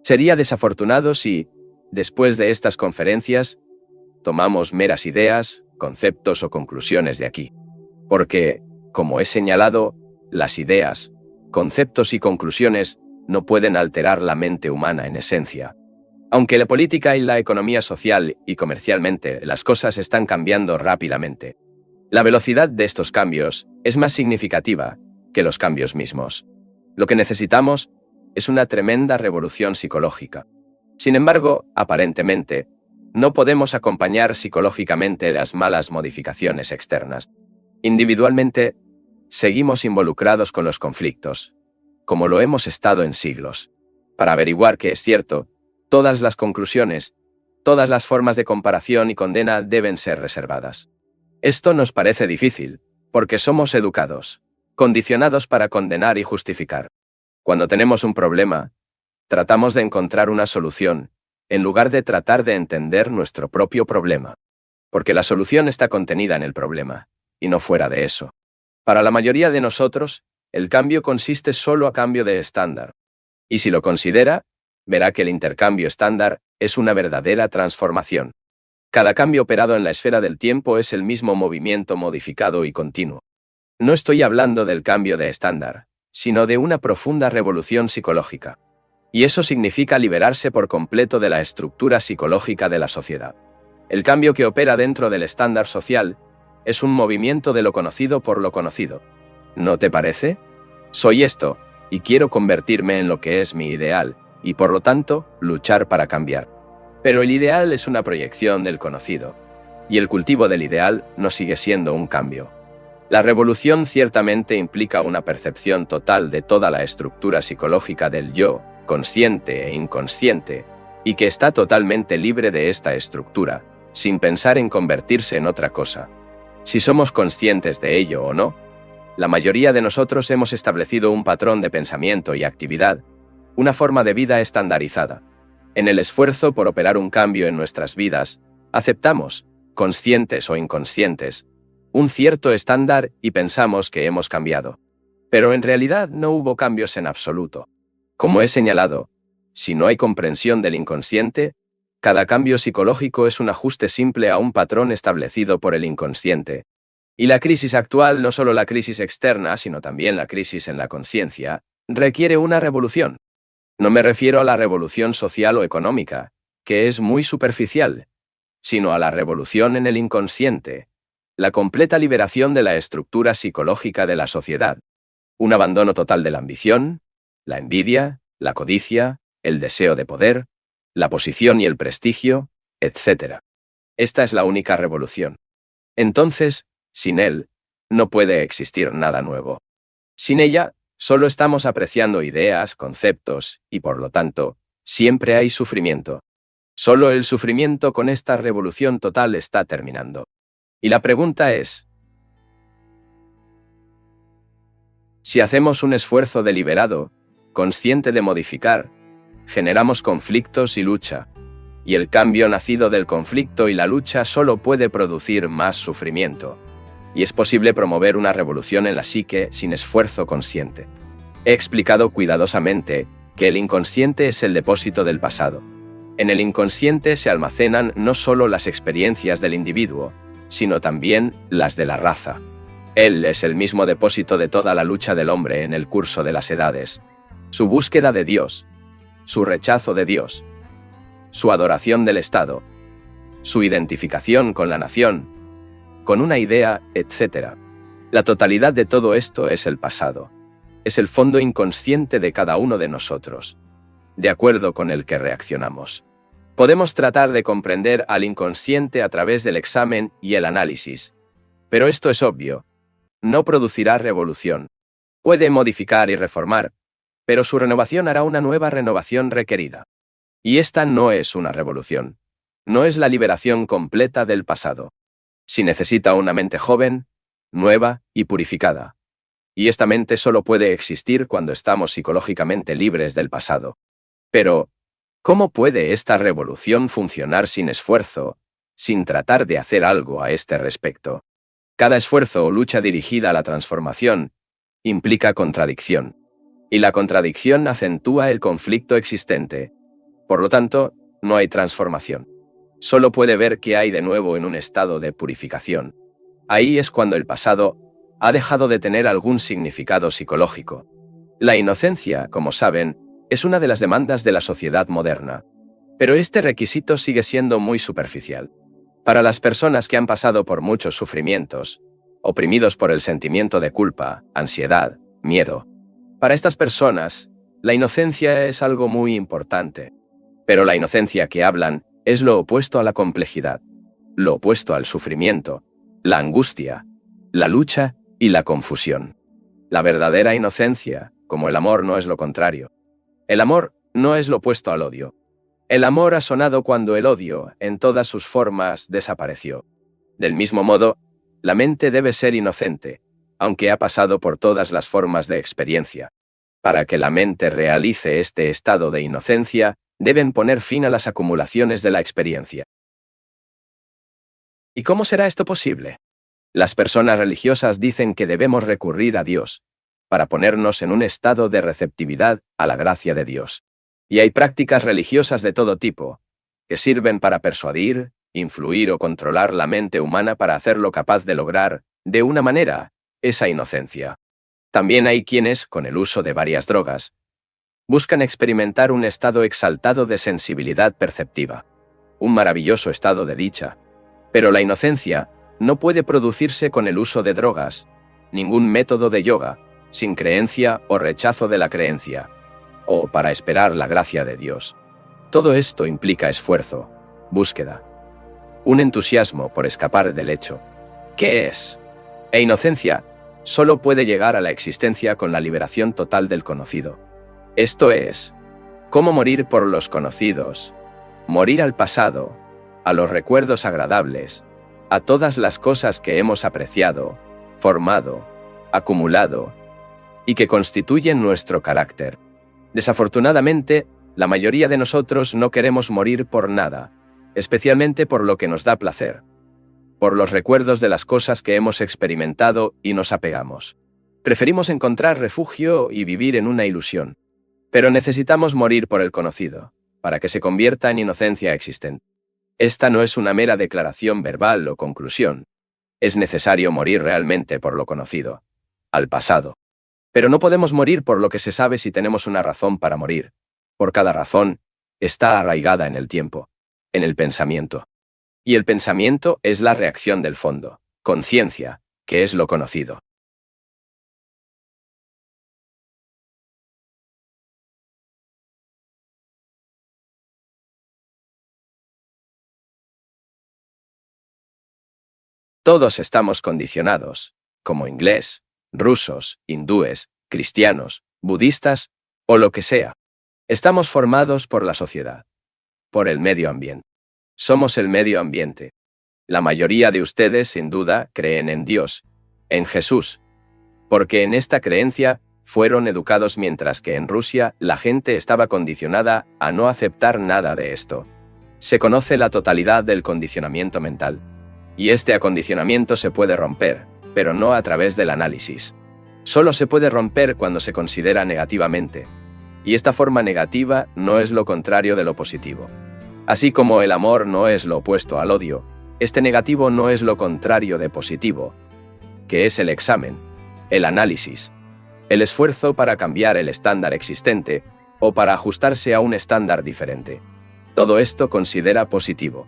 Sería desafortunado si, después de estas conferencias, tomamos meras ideas, conceptos o conclusiones de aquí. Porque, como he señalado, las ideas, conceptos y conclusiones no pueden alterar la mente humana en esencia. Aunque la política y la economía social y comercialmente las cosas están cambiando rápidamente, la velocidad de estos cambios es más significativa que los cambios mismos. Lo que necesitamos es una tremenda revolución psicológica. Sin embargo, aparentemente, no podemos acompañar psicológicamente las malas modificaciones externas. Individualmente, seguimos involucrados con los conflictos, como lo hemos estado en siglos. Para averiguar que es cierto, todas las conclusiones, todas las formas de comparación y condena deben ser reservadas. Esto nos parece difícil, porque somos educados, condicionados para condenar y justificar. Cuando tenemos un problema, tratamos de encontrar una solución, en lugar de tratar de entender nuestro propio problema. Porque la solución está contenida en el problema, y no fuera de eso. Para la mayoría de nosotros, el cambio consiste solo a cambio de estándar. Y si lo considera, verá que el intercambio estándar es una verdadera transformación. Cada cambio operado en la esfera del tiempo es el mismo movimiento modificado y continuo. No estoy hablando del cambio de estándar, sino de una profunda revolución psicológica. Y eso significa liberarse por completo de la estructura psicológica de la sociedad. El cambio que opera dentro del estándar social es un movimiento de lo conocido por lo conocido. ¿No te parece? Soy esto, y quiero convertirme en lo que es mi ideal, y por lo tanto, luchar para cambiar. Pero el ideal es una proyección del conocido, y el cultivo del ideal no sigue siendo un cambio. La revolución ciertamente implica una percepción total de toda la estructura psicológica del yo, consciente e inconsciente, y que está totalmente libre de esta estructura, sin pensar en convertirse en otra cosa. Si somos conscientes de ello o no, la mayoría de nosotros hemos establecido un patrón de pensamiento y actividad, una forma de vida estandarizada. En el esfuerzo por operar un cambio en nuestras vidas, aceptamos, conscientes o inconscientes, un cierto estándar y pensamos que hemos cambiado. Pero en realidad no hubo cambios en absoluto. Como he señalado, si no hay comprensión del inconsciente, cada cambio psicológico es un ajuste simple a un patrón establecido por el inconsciente. Y la crisis actual, no solo la crisis externa, sino también la crisis en la conciencia, requiere una revolución. No me refiero a la revolución social o económica, que es muy superficial, sino a la revolución en el inconsciente, la completa liberación de la estructura psicológica de la sociedad, un abandono total de la ambición, la envidia, la codicia, el deseo de poder, la posición y el prestigio, etc. Esta es la única revolución. Entonces, sin él, no puede existir nada nuevo. Sin ella, solo estamos apreciando ideas, conceptos, y por lo tanto, siempre hay sufrimiento. Solo el sufrimiento con esta revolución total está terminando. Y la pregunta es, si hacemos un esfuerzo deliberado, consciente de modificar, generamos conflictos y lucha, y el cambio nacido del conflicto y la lucha solo puede producir más sufrimiento. Y es posible promover una revolución en la psique sin esfuerzo consciente. He explicado cuidadosamente que el inconsciente es el depósito del pasado. En el inconsciente se almacenan no solo las experiencias del individuo, sino también las de la raza. Él es el mismo depósito de toda la lucha del hombre en el curso de las edades. Su búsqueda de Dios, su rechazo de Dios, su adoración del Estado, su identificación con la nación, con una idea, etc. La totalidad de todo esto es el pasado. Es el fondo inconsciente de cada uno de nosotros, de acuerdo con el que reaccionamos. Podemos tratar de comprender al inconsciente a través del examen y el análisis, pero esto es obvio. No producirá revolución. Puede modificar y reformar, pero su renovación hará una nueva renovación requerida. Y esta no es una revolución. No es la liberación completa del pasado. Si necesita una mente joven, nueva y purificada. Y esta mente solo puede existir cuando estamos psicológicamente libres del pasado. Pero, ¿cómo puede esta revolución funcionar sin esfuerzo, sin tratar de hacer algo a este respecto? Cada esfuerzo o lucha dirigida a la transformación implica contradicción. Y la contradicción acentúa el conflicto existente. Por lo tanto, no hay transformación. Solo puede ver qué hay de nuevo en un estado de purificación. Ahí es cuando el pasado ha dejado de tener algún significado psicológico. La inocencia, como saben, es una de las demandas de la sociedad moderna. Pero este requisito sigue siendo muy superficial. Para las personas que han pasado por muchos sufrimientos, oprimidos por el sentimiento de culpa, ansiedad, miedo, para estas personas, la inocencia es algo muy importante. Pero la inocencia que hablan es lo opuesto a la complejidad, lo opuesto al sufrimiento, la angustia, la lucha y la confusión. La verdadera inocencia, como el amor, no es lo contrario. El amor no es lo opuesto al odio. El amor ha sonado cuando el odio, en todas sus formas, desapareció. Del mismo modo, la mente debe ser inocente, aunque ha pasado por todas las formas de experiencia. Para que la mente realice este estado de inocencia, deben poner fin a las acumulaciones de la experiencia. ¿Y cómo será esto posible? Las personas religiosas dicen que debemos recurrir a Dios, para ponernos en un estado de receptividad a la gracia de Dios. Y hay prácticas religiosas de todo tipo, que sirven para persuadir, influir o controlar la mente humana para hacerlo capaz de lograr, de una manera, esa inocencia. También hay quienes, con el uso de varias drogas, buscan experimentar un estado exaltado de sensibilidad perceptiva, un maravilloso estado de dicha. Pero la inocencia no puede producirse con el uso de drogas, ningún método de yoga, sin creencia o rechazo de la creencia, o para esperar la gracia de Dios. Todo esto implica esfuerzo, búsqueda, un entusiasmo por escapar del hecho. ¿Qué es? E inocencia solo puede llegar a la existencia con la liberación total del conocido. Esto es, cómo morir por los conocidos, morir al pasado, a los recuerdos agradables, a todas las cosas que hemos apreciado, formado, acumulado, y que constituyen nuestro carácter. Desafortunadamente, la mayoría de nosotros no queremos morir por nada, especialmente por lo que nos da placer, por los recuerdos de las cosas que hemos experimentado y nos apegamos. Preferimos encontrar refugio y vivir en una ilusión. Pero necesitamos morir por el conocido, para que se convierta en inocencia existente. Esta no es una mera declaración verbal o conclusión. Es necesario morir realmente por lo conocido, al pasado. Pero no podemos morir por lo que se sabe si tenemos una razón para morir. Por cada razón, está arraigada en el tiempo, en el pensamiento. Y el pensamiento es la reacción del fondo, conciencia, que es lo conocido. Todos estamos condicionados, como inglés, rusos, hindúes, cristianos, budistas, o lo que sea. Estamos formados por la sociedad, por el medio ambiente. Somos el medio ambiente. La mayoría de ustedes, sin duda, creen en Dios, en Jesús, porque en esta creencia fueron educados, mientras que en Rusia la gente estaba condicionada a no aceptar nada de esto. Se conoce la totalidad del condicionamiento mental. Y este acondicionamiento se puede romper, pero no a través del análisis. Solo se puede romper cuando se considera negativamente. Y esta forma negativa no es lo contrario de lo positivo. Así como el amor no es lo opuesto al odio, este negativo no es lo contrario de positivo, que es el examen, el análisis, el esfuerzo para cambiar el estándar existente o para ajustarse a un estándar diferente. Todo esto considera positivo.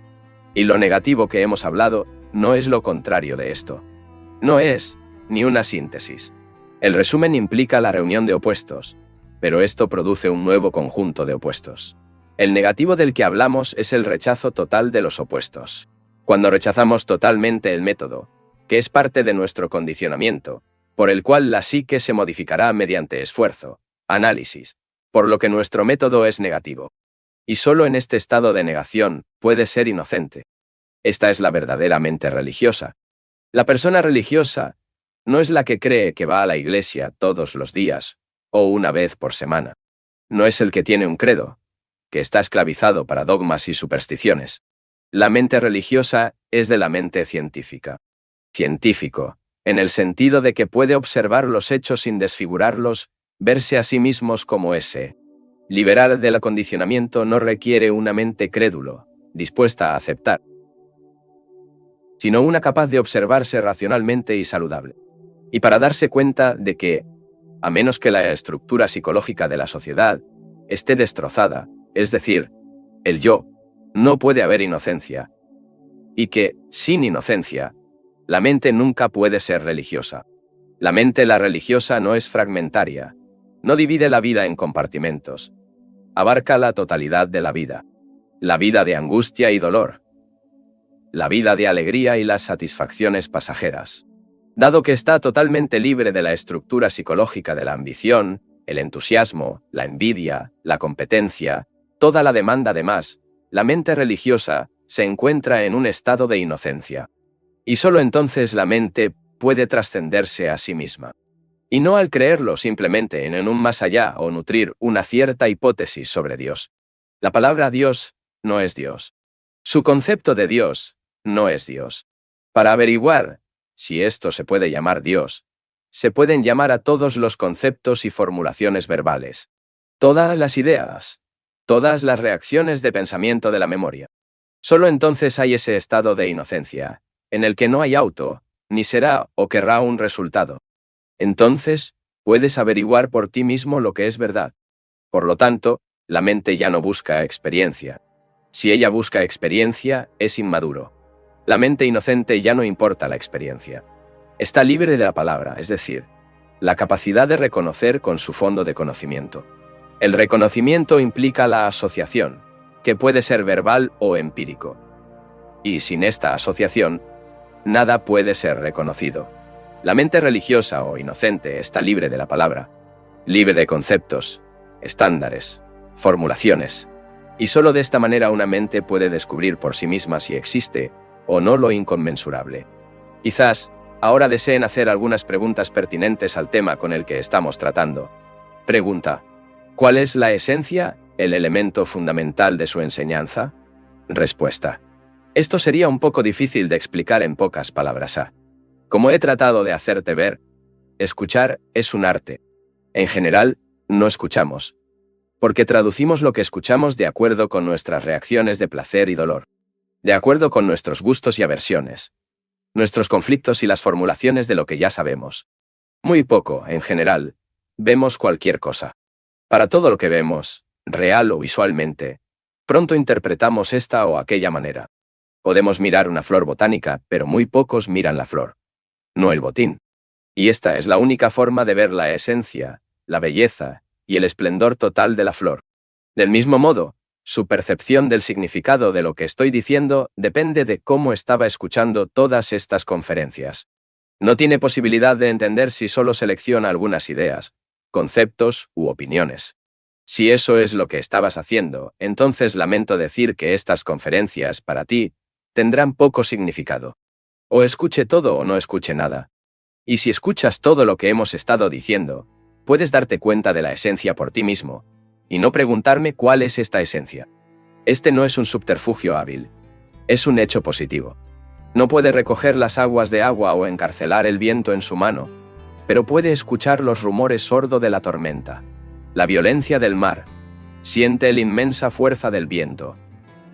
Y lo negativo que hemos hablado no es lo contrario de esto. No es ni una síntesis. El resumen implica la reunión de opuestos, pero esto produce un nuevo conjunto de opuestos. El negativo del que hablamos es el rechazo total de los opuestos. Cuando rechazamos totalmente el método, que es parte de nuestro condicionamiento, por el cual la psique se modificará mediante esfuerzo, análisis, por lo que nuestro método es negativo. Y solo en este estado de negación puede ser inocente. Esta es la verdadera mente religiosa. La persona religiosa no es la que cree que va a la iglesia todos los días o una vez por semana. No es el que tiene un credo, que está esclavizado para dogmas y supersticiones. La mente religiosa es de la mente científica. Científico, en el sentido de que puede observar los hechos sin desfigurarlos, verse a sí mismos como ese. Liberar del acondicionamiento no requiere una mente crédulo, dispuesta a aceptar, sino una capaz de observarse racionalmente y saludable. Y para darse cuenta de que, a menos que la estructura psicológica de la sociedad esté destrozada, es decir, el yo, no puede haber inocencia, y que, sin inocencia, la mente nunca puede ser religiosa. La religiosa no es fragmentaria, no divide la vida en compartimentos, abarca la totalidad de la vida de angustia y dolor, la vida de alegría y las satisfacciones pasajeras. Dado que está totalmente libre de la estructura psicológica de la ambición, el entusiasmo, la envidia, la competencia, toda la demanda de más, la mente religiosa se encuentra en un estado de inocencia. Y solo entonces la mente puede trascenderse a sí misma. Y no al creerlo simplemente en un más allá o nutrir una cierta hipótesis sobre Dios. La palabra Dios no es Dios. Su concepto de Dios no es Dios. Para averiguar si esto se puede llamar Dios, se pueden llamar a todos los conceptos y formulaciones verbales, todas las ideas, todas las reacciones de pensamiento de la memoria. Solo entonces hay ese estado de inocencia, en el que no hay auto, ni será o querrá un resultado. Entonces, puedes averiguar por ti mismo lo que es verdad. Por lo tanto, la mente ya no busca experiencia. Si ella busca experiencia, es inmaduro. La mente inocente ya no importa la experiencia. Está libre de la palabra, es decir, la capacidad de reconocer con su fondo de conocimiento. El reconocimiento implica la asociación, que puede ser verbal o empírico. Y sin esta asociación, nada puede ser reconocido. La mente religiosa o inocente está libre de la palabra, libre de conceptos, estándares, formulaciones. Y solo de esta manera una mente puede descubrir por sí misma si existe o no lo inconmensurable. Quizás, ahora deseen hacer algunas preguntas pertinentes al tema con el que estamos tratando. Pregunta: ¿cuál es la esencia, el elemento fundamental de su enseñanza? Respuesta: esto sería un poco difícil de explicar en pocas palabras. Como he tratado de hacerte ver, escuchar es un arte. En general, no escuchamos, porque traducimos lo que escuchamos de acuerdo con nuestras reacciones de placer y dolor, de acuerdo con nuestros gustos y aversiones, nuestros conflictos y las formulaciones de lo que ya sabemos. Muy poco, en general, vemos cualquier cosa. Para todo lo que vemos, real o visualmente, pronto interpretamos esta o aquella manera. Podemos mirar una flor botánica, pero muy pocos miran la flor, no el botín. Y esta es la única forma de ver la esencia, la belleza y el esplendor total de la flor. Del mismo modo, su percepción del significado de lo que estoy diciendo depende de cómo estaba escuchando todas estas conferencias. No tiene posibilidad de entender si solo selecciona algunas ideas, conceptos u opiniones. Si eso es lo que estabas haciendo, entonces lamento decir que estas conferencias, para ti, tendrán poco significado. O escuche todo o no escuche nada. Y si escuchas todo lo que hemos estado diciendo, puedes darte cuenta de la esencia por ti mismo, y no preguntarme cuál es esta esencia. Este no es un subterfugio hábil. Es un hecho positivo. No puede recoger las aguas de agua o encarcelar el viento en su mano, pero puede escuchar los rumores sordo de la tormenta, la violencia del mar, siente la inmensa fuerza del viento,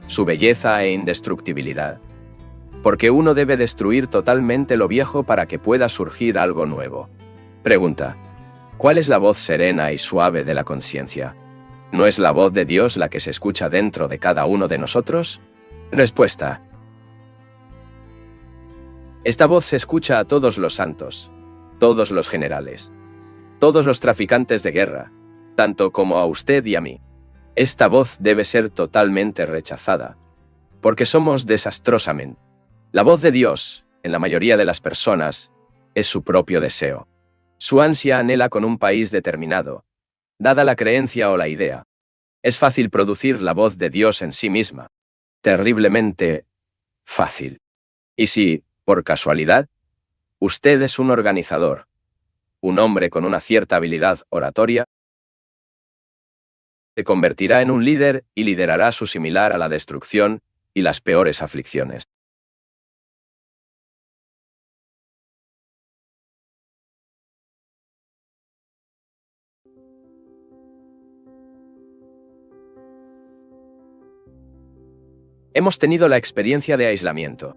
su belleza e indestructibilidad. Porque uno debe destruir totalmente lo viejo para que pueda surgir algo nuevo. Pregunta: ¿cuál es la voz serena y suave de la conciencia? ¿No es la voz de Dios la que se escucha dentro de cada uno de nosotros? Respuesta: esta voz se escucha a todos los santos, todos los generales, todos los traficantes de guerra, tanto como a usted y a mí. Esta voz debe ser totalmente rechazada, porque somos desastrosamente. La voz de Dios, en la mayoría de las personas, es su propio deseo. Su ansia anhela con un país determinado, dada la creencia o la idea. Es fácil producir la voz de Dios en sí misma. Terriblemente fácil. Y si, por casualidad, usted es un organizador, un hombre con una cierta habilidad oratoria, se convertirá en un líder y liderará su similar a la destrucción y las peores aflicciones. Hemos tenido la experiencia de aislamiento.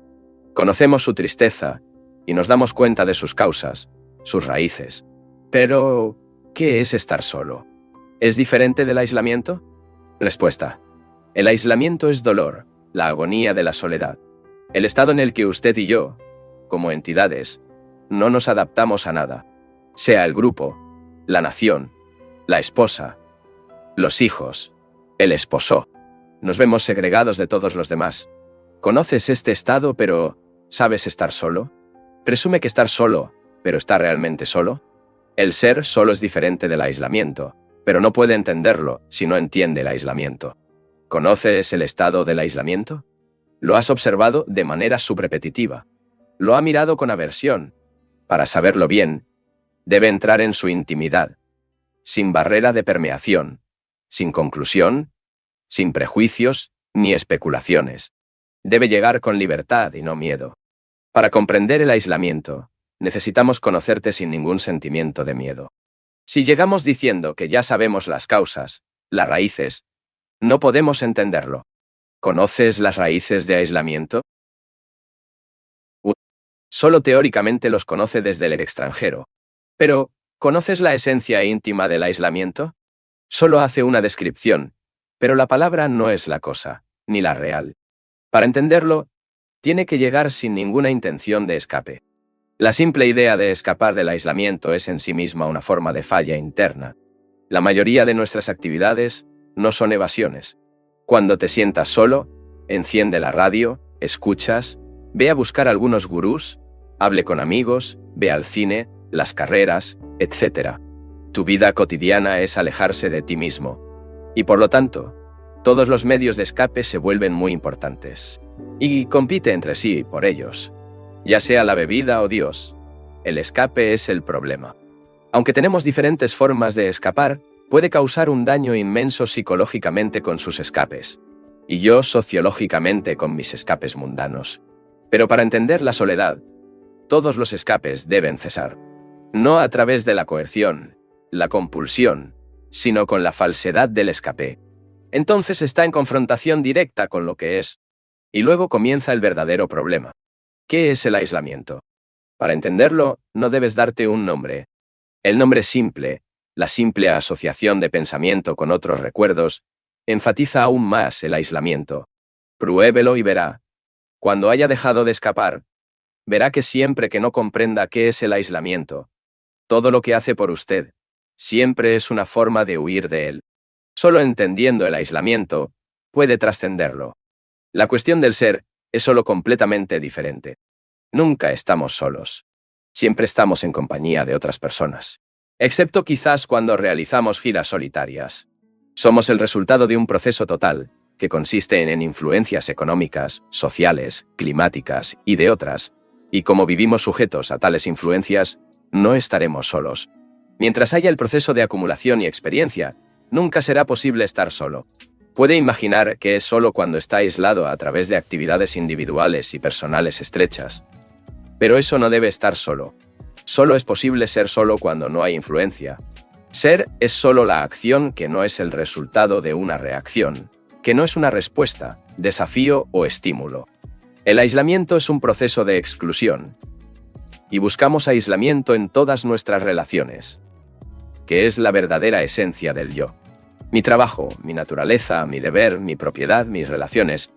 Conocemos su tristeza y nos damos cuenta de sus causas, sus raíces. Pero, ¿qué es estar solo? ¿Es diferente del aislamiento? Respuesta. El aislamiento es dolor, la agonía de la soledad. El estado en el que usted y yo, como entidades, no nos adaptamos a nada. Sea el grupo, la nación, la esposa, los hijos, el esposo. Nos vemos segregados de todos los demás. ¿Conoces este estado, pero sabes estar solo? Presume que estar solo, pero ¿está realmente solo? El ser solo es diferente del aislamiento, pero no puede entenderlo si no entiende el aislamiento. ¿Conoces el estado del aislamiento? Lo has observado de manera subrepetitiva. Lo ha mirado con aversión. Para saberlo bien, debe entrar en su intimidad, sin barrera de permeación, sin conclusión, sin prejuicios ni especulaciones. Debe llegar con libertad y no miedo. Para comprender el aislamiento, necesitamos conocerte sin ningún sentimiento de miedo. Si llegamos diciendo que ya sabemos las causas, las raíces, no podemos entenderlo. ¿Conoces las raíces de aislamiento? Solo teóricamente los conoce desde el extranjero. Pero, ¿conoces la esencia íntima del aislamiento? Solo hace una descripción, pero la palabra no es la cosa, ni la real. Para entenderlo, tiene que llegar sin ninguna intención de escape. La simple idea de escapar del aislamiento es en sí misma una forma de falla interna. La mayoría de nuestras actividades no son evasiones. Cuando te sientas solo, enciende la radio, escuchas, ve a buscar algunos gurús, hable con amigos, ve al cine, las carreras, etc. Tu vida cotidiana es alejarse de ti mismo. Y por lo tanto, todos los medios de escape se vuelven muy importantes. Y compite entre sí por ellos. Ya sea la bebida o Dios, el escape es el problema. Aunque tenemos diferentes formas de escapar, puede causar un daño inmenso psicológicamente con sus escapes. Y yo sociológicamente con mis escapes mundanos. Pero para entender la soledad, todos los escapes deben cesar. No a través de la coerción, la compulsión, sino con la falsedad del escape. Entonces está en confrontación directa con lo que es. Y luego comienza el verdadero problema. ¿Qué es el aislamiento? Para entenderlo, no debes darte un nombre. El nombre simple, la simple asociación de pensamiento con otros recuerdos, enfatiza aún más el aislamiento. Pruébelo y verá. Cuando haya dejado de escapar, verá que siempre que no comprenda qué es el aislamiento, todo lo que hace por usted, siempre es una forma de huir de él. Solo entendiendo el aislamiento, puede trascenderlo. La cuestión del ser es solo completamente diferente. Nunca estamos solos. Siempre estamos en compañía de otras personas. Excepto quizás cuando realizamos giras solitarias. Somos el resultado de un proceso total, que consiste en influencias económicas, sociales, climáticas y de otras, y como vivimos sujetos a tales influencias, no estaremos solos. Mientras haya el proceso de acumulación y experiencia, nunca será posible estar solo. Puede imaginar que es solo cuando está aislado a través de actividades individuales y personales estrechas. Pero eso no debe estar solo. Solo es posible ser solo cuando no hay influencia. Ser es solo la acción que no es el resultado de una reacción, que no es una respuesta, desafío o estímulo. El aislamiento es un proceso de exclusión. Y buscamos aislamiento en todas nuestras relaciones, que es la verdadera esencia del yo. Mi trabajo, mi naturaleza, mi deber, mi propiedad, mis relaciones.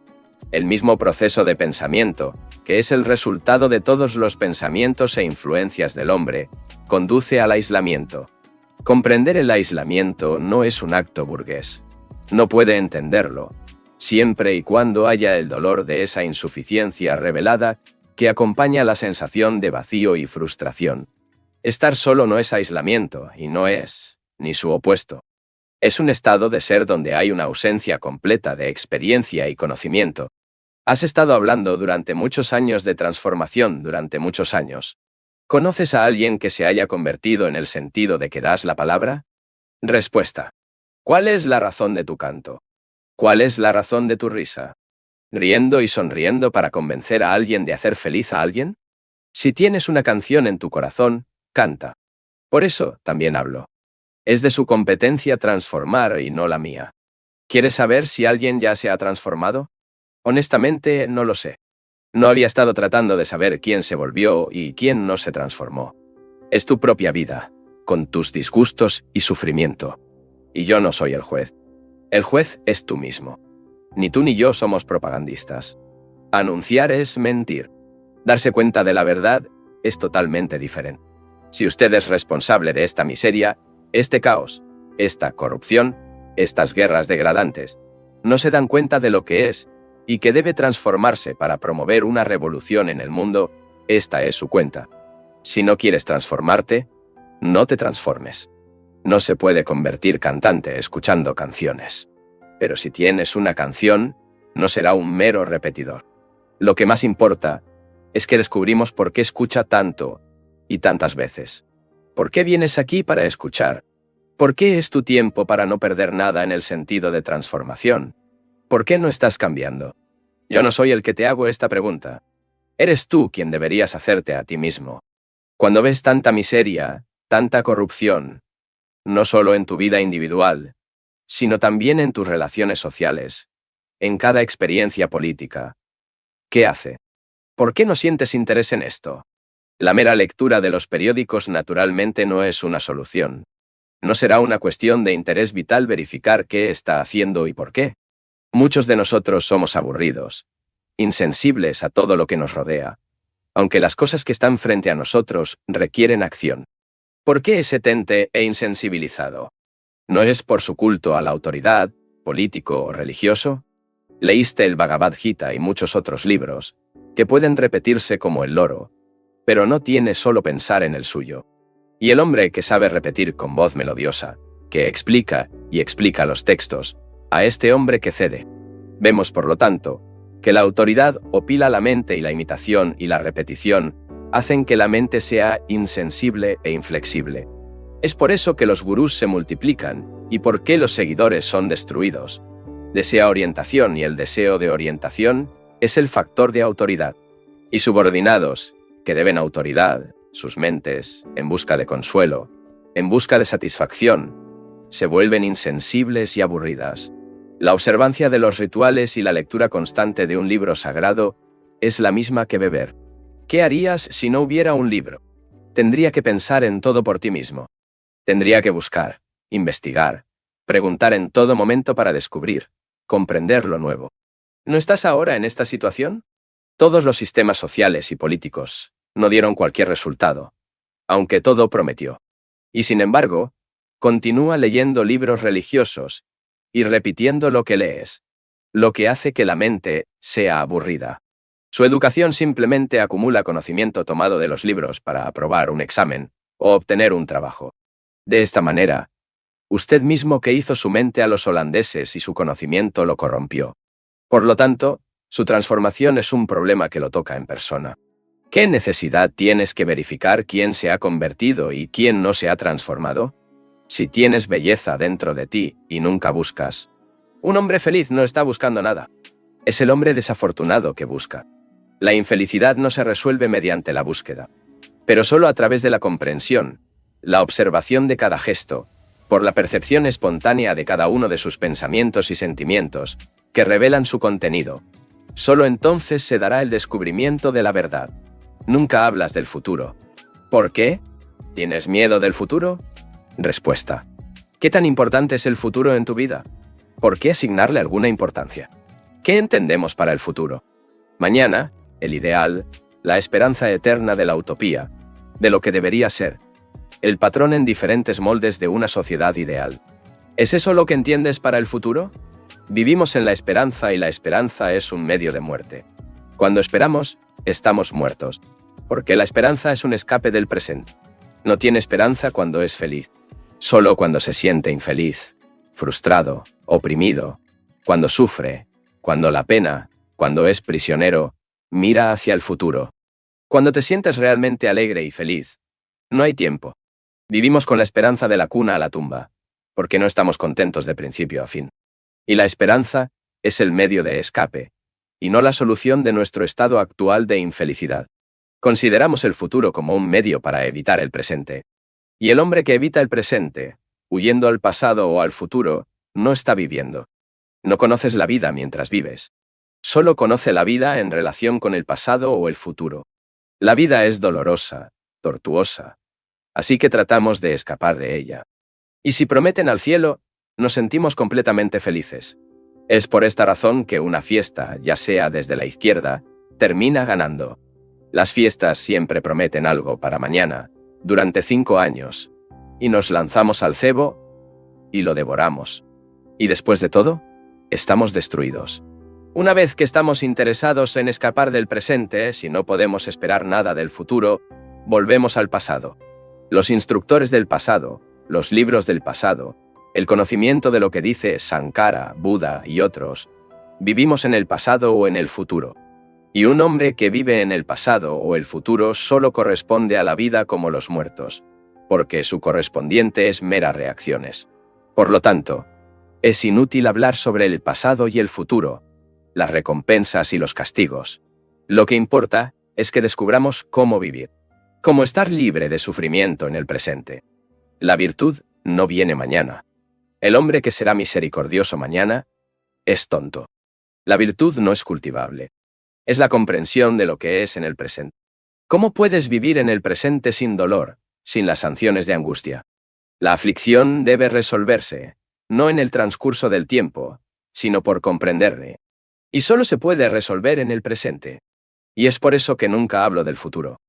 El mismo proceso de pensamiento, que es el resultado de todos los pensamientos e influencias del hombre, conduce al aislamiento. Comprender el aislamiento no es un acto burgués. No puede entenderlo, siempre y cuando haya el dolor de esa insuficiencia revelada que acompaña la sensación de vacío y frustración. Estar solo no es aislamiento y no es, ni su opuesto. Es un estado de ser donde hay una ausencia completa de experiencia y conocimiento. Has estado hablando durante muchos años de transformación durante muchos años. ¿Conoces a alguien que se haya convertido en el sentido de que das la palabra? Respuesta. ¿Cuál es la razón de tu canto? ¿Cuál es la razón de tu risa? ¿Riendo y sonriendo para convencer a alguien de hacer feliz a alguien? Si tienes una canción en tu corazón, canta. Por eso también hablo. Es de su competencia transformar y no la mía. ¿Quieres saber si alguien ya se ha transformado? Honestamente, no lo sé. No había estado tratando de saber quién se volvió y quién no se transformó. Es tu propia vida, con tus disgustos y sufrimiento. Y yo no soy el juez. El juez es tú mismo. Ni tú ni yo somos propagandistas. Anunciar es mentir. Darse cuenta de la verdad es totalmente diferente. Si usted es responsable de esta miseria, este caos, esta corrupción, estas guerras degradantes, no se dan cuenta de lo que es y que debe transformarse para promover una revolución en el mundo, esta es su cuenta. Si no quieres transformarte, no te transformes. No se puede convertir cantante escuchando canciones. Pero si tienes una canción, no será un mero repetidor. Lo que más importa es que descubrimos por qué escucha tanto y tantas veces. ¿Por qué vienes aquí para escuchar? ¿Por qué es tu tiempo para no perder nada en el sentido de transformación? ¿Por qué no estás cambiando? Yo no soy el que te hago esta pregunta. Eres tú quien deberías hacerte a ti mismo. Cuando ves tanta miseria, tanta corrupción, no solo en tu vida individual, sino también en tus relaciones sociales, en cada experiencia política, ¿qué hace? ¿Por qué no sientes interés en esto? La mera lectura de los periódicos naturalmente no es una solución. No será una cuestión de interés vital verificar qué está haciendo y por qué. Muchos de nosotros somos aburridos, insensibles a todo lo que nos rodea, aunque las cosas que están frente a nosotros requieren acción. ¿Por qué es hetente e insensibilizado? ¿No es por su culto a la autoridad, político o religioso? Leíste el Bhagavad Gita y muchos otros libros, que pueden repetirse como el loro, pero no tiene solo pensar en el suyo. Y el hombre que sabe repetir con voz melodiosa, que explica y explica los textos, a este hombre que cede. Vemos, por lo tanto, que la autoridad opila la mente y la imitación y la repetición hacen que la mente sea insensible e inflexible. Es por eso que los gurús se multiplican y por qué los seguidores son destruidos. Desea orientación y el deseo de orientación es el factor de autoridad. Y subordinados, que deben autoridad, sus mentes, en busca de consuelo, en busca de satisfacción, se vuelven insensibles y aburridas. La observancia de los rituales y la lectura constante de un libro sagrado es la misma que beber. ¿Qué harías si no hubiera un libro? Tendría que pensar en todo por ti mismo. Tendría que buscar, investigar, preguntar en todo momento para descubrir, comprender lo nuevo. ¿No estás ahora en esta situación? Todos los sistemas sociales y políticos no dieron cualquier resultado, aunque todo prometió. Y sin embargo, continúa leyendo libros religiosos y repitiendo lo que lees, lo que hace que la mente sea aburrida. Su educación simplemente acumula conocimiento tomado de los libros para aprobar un examen o obtener un trabajo. De esta manera, usted mismo que hizo su mente a los holandeses y su conocimiento lo corrompió. Por lo tanto, su transformación es un problema que lo toca en persona. ¿Qué necesidad tienes que verificar quién se ha convertido y quién no se ha transformado? Si tienes belleza dentro de ti y nunca buscas. Un hombre feliz no está buscando nada. Es el hombre desafortunado que busca. La infelicidad no se resuelve mediante la búsqueda, pero solo a través de la comprensión, la observación de cada gesto, por la percepción espontánea de cada uno de sus pensamientos y sentimientos, que revelan su contenido. Solo entonces se dará el descubrimiento de la verdad. Nunca hablas del futuro. ¿Por qué? ¿Tienes miedo del futuro? Respuesta. ¿Qué tan importante es el futuro en tu vida? ¿Por qué asignarle alguna importancia? ¿Qué entendemos para el futuro? Mañana, el ideal, la esperanza eterna de la utopía, de lo que debería ser, el patrón en diferentes moldes de una sociedad ideal. ¿Es eso lo que entiendes para el futuro? Vivimos en la esperanza y la esperanza es un medio de muerte. Cuando esperamos, estamos muertos, porque la esperanza es un escape del presente. No tiene esperanza cuando es feliz, solo cuando se siente infeliz, frustrado, oprimido, cuando sufre, cuando la pena, cuando es prisionero, mira hacia el futuro. Cuando te sientes realmente alegre y feliz, no hay tiempo. Vivimos con la esperanza de la cuna a la tumba, porque no estamos contentos de principio a fin. Y la esperanza es el medio de escape, y no la solución de nuestro estado actual de infelicidad. Consideramos el futuro como un medio para evitar el presente. Y el hombre que evita el presente, huyendo al pasado o al futuro, no está viviendo. No conoces la vida mientras vives. Solo conoce la vida en relación con el pasado o el futuro. La vida es dolorosa, tortuosa, así que tratamos de escapar de ella. Y si prometen al cielo, nos sentimos completamente felices. Es por esta razón que una fiesta, ya sea desde la izquierda, termina ganando. Las fiestas siempre prometen algo para mañana, durante 5 años, y nos lanzamos al cebo y lo devoramos. Y después de todo, estamos destruidos. Una vez que estamos interesados en escapar del presente, si no podemos esperar nada del futuro, volvemos al pasado. Los instructores del pasado, los libros del pasado, el conocimiento de lo que dice Sankara, Buda y otros, vivimos en el pasado o en el futuro. Y un hombre que vive en el pasado o el futuro solo corresponde a la vida como los muertos, porque su correspondiente es meras reacciones. Por lo tanto, es inútil hablar sobre el pasado y el futuro, las recompensas y los castigos. Lo que importa es que descubramos cómo vivir, cómo estar libre de sufrimiento en el presente. La virtud no viene mañana. El hombre que será misericordioso mañana es tonto. La virtud no es cultivable. Es la comprensión de lo que es en el presente. ¿Cómo puedes vivir en el presente sin dolor, sin las sanciones de angustia? La aflicción debe resolverse, no en el transcurso del tiempo, sino por comprenderle. Y solo se puede resolver en el presente. Y es por eso que nunca hablo del futuro.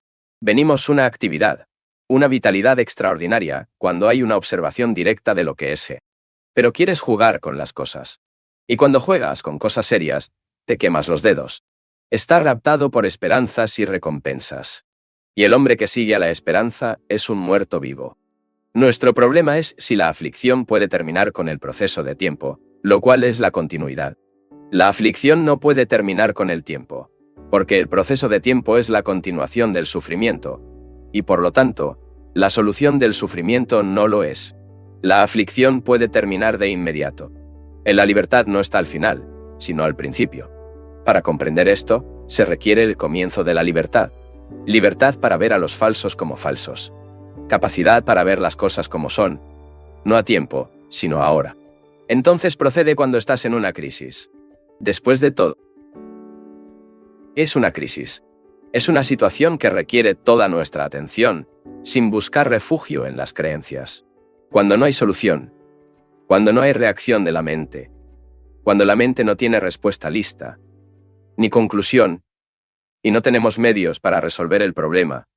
Venimos una actividad, una vitalidad extraordinaria, cuando hay una observación directa de lo que es. Pero quieres jugar con las cosas. Y cuando juegas con cosas serias, te quemas los dedos. Está raptado por esperanzas y recompensas. Y el hombre que sigue a la esperanza es un muerto vivo. Nuestro problema es si la aflicción puede terminar con el proceso de tiempo, lo cual es la continuidad. La aflicción no puede terminar con el tiempo, porque el proceso de tiempo es la continuación del sufrimiento, y por lo tanto, la solución del sufrimiento no lo es. La aflicción puede terminar de inmediato. En la libertad no está al final, sino al principio. Para comprender esto, se requiere el comienzo de la libertad. Libertad para ver a los falsos como falsos. Capacidad para ver las cosas como son, no a tiempo, sino ahora. Entonces procede cuando estás en una crisis. Después de todo, es una crisis. Es una situación que requiere toda nuestra atención, sin buscar refugio en las creencias. Cuando no hay solución, cuando no hay reacción de la mente, cuando la mente no tiene respuesta lista, ni conclusión, y no tenemos medios para resolver el problema,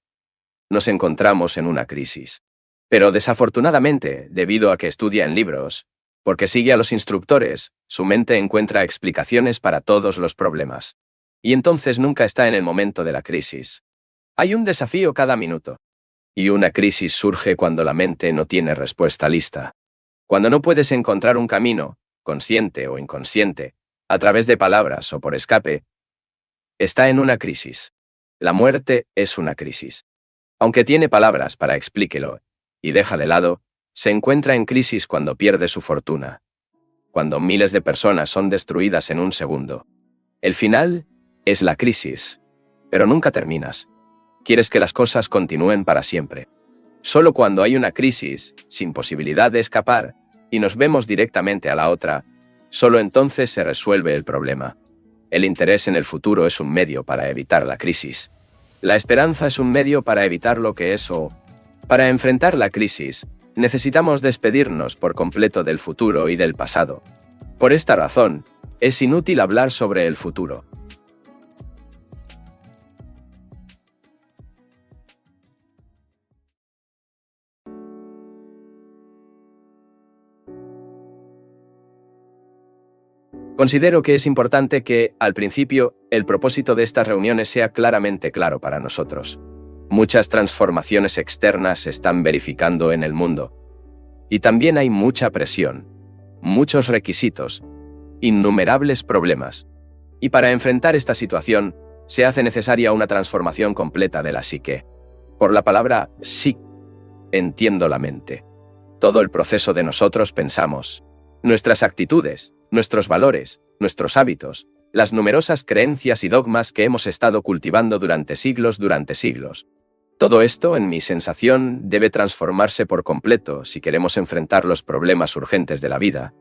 nos encontramos en una crisis. Pero desafortunadamente, debido a que estudia en libros, porque sigue a los instructores, su mente encuentra explicaciones para todos los problemas. Y entonces nunca está en el momento de la crisis. Hay un desafío cada minuto. Y una crisis surge cuando la mente no tiene respuesta lista. Cuando no puedes encontrar un camino, consciente o inconsciente, a través de palabras o por escape, está en una crisis. La muerte es una crisis. Aunque tiene palabras para explíquelo, y deja de lado, se encuentra en crisis cuando pierde su fortuna. Cuando miles de personas son destruidas en un segundo. El final es la crisis, pero nunca terminas. Quieres que las cosas continúen para siempre. Solo cuando hay una crisis, sin posibilidad de escapar, y nos vemos directamente a la otra, solo entonces se resuelve el problema. El interés en el futuro es un medio para evitar la crisis. La esperanza es un medio para evitar lo que es o, para enfrentar la crisis, necesitamos despedirnos por completo del futuro y del pasado. Por esta razón, es inútil hablar sobre el futuro. Considero que es importante que, al principio, el propósito de estas reuniones sea claramente claro para nosotros. Muchas transformaciones externas se están verificando en el mundo. Y también hay mucha presión, muchos requisitos, innumerables problemas. Y para enfrentar esta situación, se hace necesaria una transformación completa de la psique. Por la palabra psique, entiendo la mente. Todo el proceso de nosotros pensamos, nuestras actitudes, nuestros valores, nuestros hábitos, las numerosas creencias y dogmas que hemos estado cultivando durante siglos. Todo esto, en mi sensación, debe transformarse por completo si queremos enfrentar los problemas urgentes de la vida.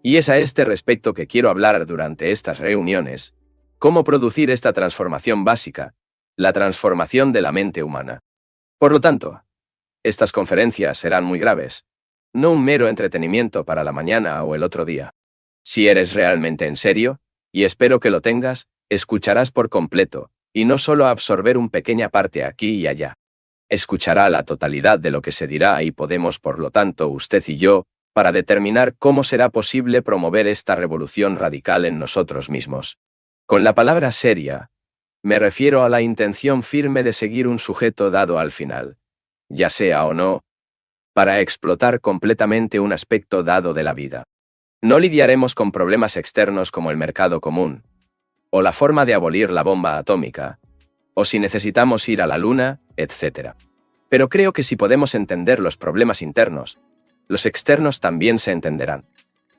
Y es a este respecto que quiero hablar durante estas reuniones, ¿Cómo producir esta transformación básica? La transformación de la mente humana. Por lo tanto, estas conferencias serán muy graves, no un mero entretenimiento para la mañana o el otro día. Si eres realmente en serio, y espero que lo tengas, escucharás por completo, y no solo absorber una pequeña parte aquí y allá. Escuchará la totalidad de lo que se dirá y podemos, por lo tanto, usted y yo, para determinar cómo será posible promover esta revolución radical en nosotros mismos. Con la palabra seria, me refiero a la intención firme de seguir un sujeto dado al final, ya sea o no, para explotar completamente un aspecto dado de la vida. No lidiaremos con problemas externos como el mercado común, o la forma de abolir la bomba atómica, o si necesitamos ir a la luna, etc. Pero creo que si podemos entender los problemas internos, los externos también se entenderán.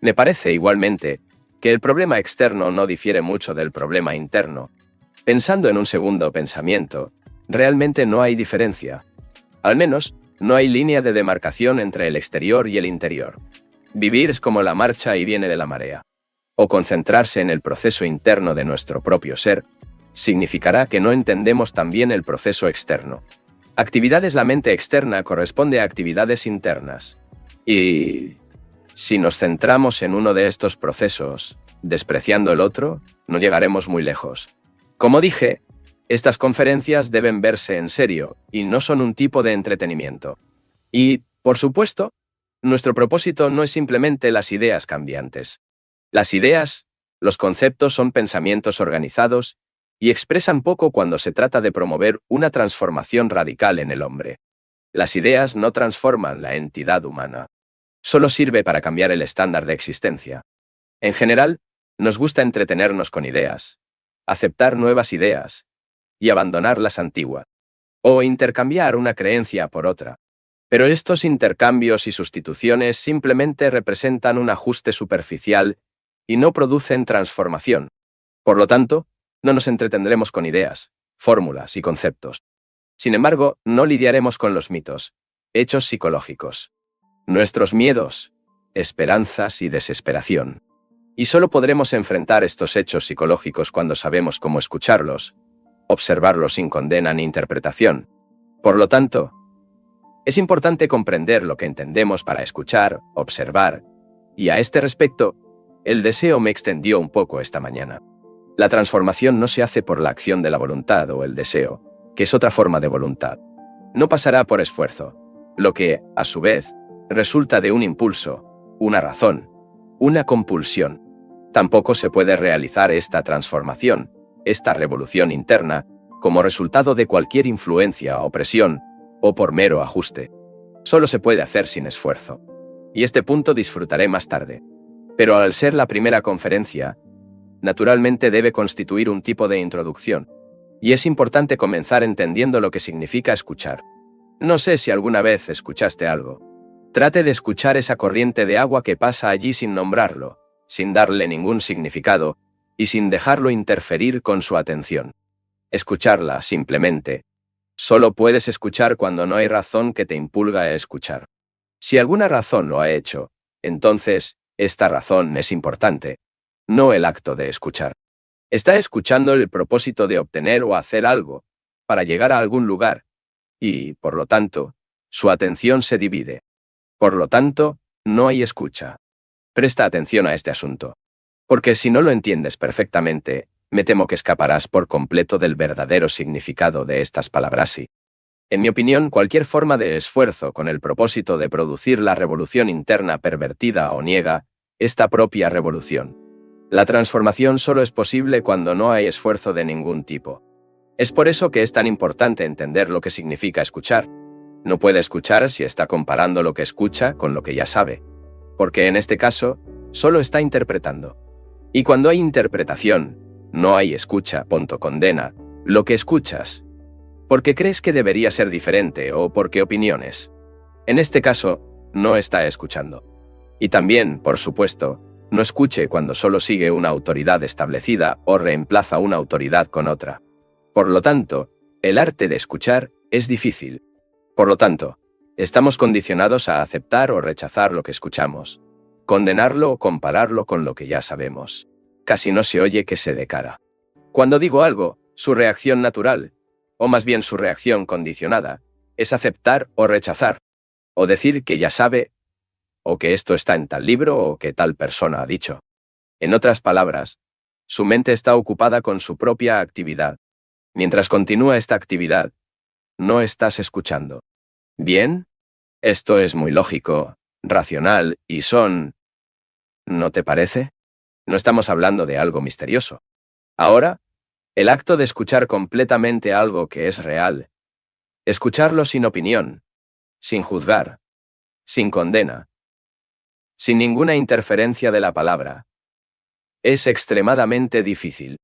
Me parece igualmente que el problema externo no difiere mucho del problema interno. Pensando en un segundo pensamiento, realmente no hay diferencia. Al menos, no hay línea de demarcación entre el exterior y el interior. Vivir es como la marcha y viene de la marea. O concentrarse en el proceso interno de nuestro propio ser, significará que no entendemos también el proceso externo. Actividades. La mente externa corresponde a actividades internas. Y si nos centramos en uno de estos procesos, despreciando el otro, no llegaremos muy lejos. Como dije, estas conferencias deben verse en serio y no son un tipo de entretenimiento. Y, por supuesto, nuestro propósito no es simplemente las ideas cambiantes. Las ideas, los conceptos son pensamientos organizados y expresan poco cuando se trata de promover una transformación radical en el hombre. Las ideas no transforman la entidad humana. Solo sirve para cambiar el estándar de existencia. En general, nos gusta entretenernos con ideas, aceptar nuevas ideas y abandonar las antiguas, o intercambiar una creencia por otra. Pero estos intercambios y sustituciones simplemente representan un ajuste superficial y no producen transformación. Por lo tanto, no nos entretendremos con ideas, fórmulas y conceptos. Sin embargo, no lidiaremos con los mitos, hechos psicológicos, nuestros miedos, esperanzas y desesperación. Y solo podremos enfrentar estos hechos psicológicos cuando sabemos cómo escucharlos, observarlos sin condena ni interpretación. Por lo tanto, es importante comprender lo que entendemos para escuchar, observar, y a este respecto, el deseo me extendió un poco esta mañana. La transformación no se hace por la acción de la voluntad o el deseo, que es otra forma de voluntad. No pasará por esfuerzo, lo que, a su vez, resulta de un impulso, una razón, una compulsión. Tampoco se puede realizar esta transformación, esta revolución interna, como resultado de cualquier influencia o presión, o por mero ajuste. Solo se puede hacer sin esfuerzo. Y este punto disfrutaré más tarde. Pero al ser la primera conferencia, naturalmente debe constituir un tipo de introducción. Y es importante comenzar entendiendo lo que significa escuchar. No sé si alguna vez escuchaste algo. Trate de escuchar esa corriente de agua que pasa allí sin nombrarlo, sin darle ningún significado, y sin dejarlo interferir con su atención. Escucharla, simplemente. Solo puedes escuchar cuando no hay razón que te impulga a escuchar. Si alguna razón lo ha hecho, entonces, esta razón es importante, no el acto de escuchar. Está escuchando el propósito de obtener o hacer algo, para llegar a algún lugar, y, por lo tanto, su atención se divide. Por lo tanto, no hay escucha. Presta atención a este asunto. Porque si no lo entiendes perfectamente, me temo que escaparás por completo del verdadero significado de estas palabras y, en mi opinión, cualquier forma de esfuerzo con el propósito de producir la revolución interna pervertida o niega esta propia revolución. La transformación solo es posible cuando no hay esfuerzo de ningún tipo. Es por eso que es tan importante entender lo que significa escuchar. No puede escuchar si está comparando lo que escucha con lo que ya sabe, porque en este caso, solo está interpretando. Y cuando hay interpretación, no hay escucha. Condena lo que escuchas, porque crees que debería ser diferente o porque opiniones. En este caso, no está escuchando. Y también, por supuesto, no escuche cuando solo sigue una autoridad establecida o reemplaza una autoridad con otra. Por lo tanto, el arte de escuchar es difícil. Por lo tanto, estamos condicionados a aceptar o rechazar lo que escuchamos, condenarlo o compararlo con lo que ya sabemos. Casi no se oye que se dé cara. Cuando digo algo, su reacción natural, o más bien su reacción condicionada, es aceptar o rechazar, o decir que ya sabe, o que esto está en tal libro o que tal persona ha dicho. En otras palabras, su mente está ocupada con su propia actividad. Mientras continúa esta actividad, no estás escuchando. ¿Bien? Esto es muy lógico, racional y ¿no te parece? No estamos hablando de algo misterioso. Ahora, el acto de escuchar completamente algo que es real, escucharlo sin opinión, sin juzgar, sin condena, sin ninguna interferencia de la palabra, es extremadamente difícil.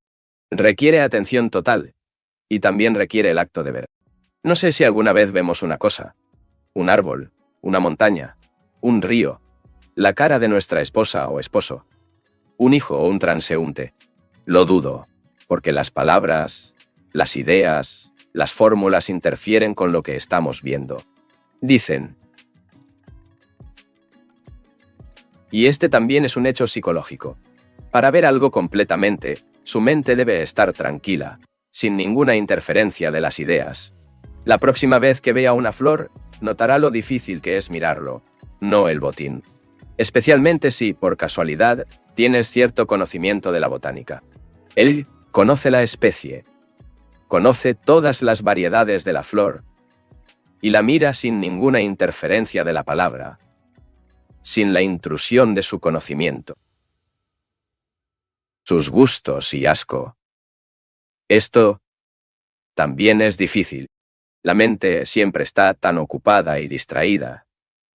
Requiere atención total, y también requiere el acto de ver. No sé si alguna vez vemos una cosa, un árbol, una montaña, un río, la cara de nuestra esposa o esposo, un hijo o un transeúnte. Lo dudo, porque las palabras, las ideas, las fórmulas interfieren con lo que estamos viendo. Dicen. Y este también es un hecho psicológico. Para ver algo completamente, su mente debe estar tranquila, sin ninguna interferencia de las ideas. La próxima vez que vea una flor, notará lo difícil que es mirarlo, no el botín. Especialmente si, por casualidad, tienes cierto conocimiento de la botánica. Él conoce la especie, conoce todas las variedades de la flor, y la mira sin ninguna interferencia de la palabra, sin la intrusión de su conocimiento. Sus gustos y asco. Esto también es difícil. La mente siempre está tan ocupada y distraída,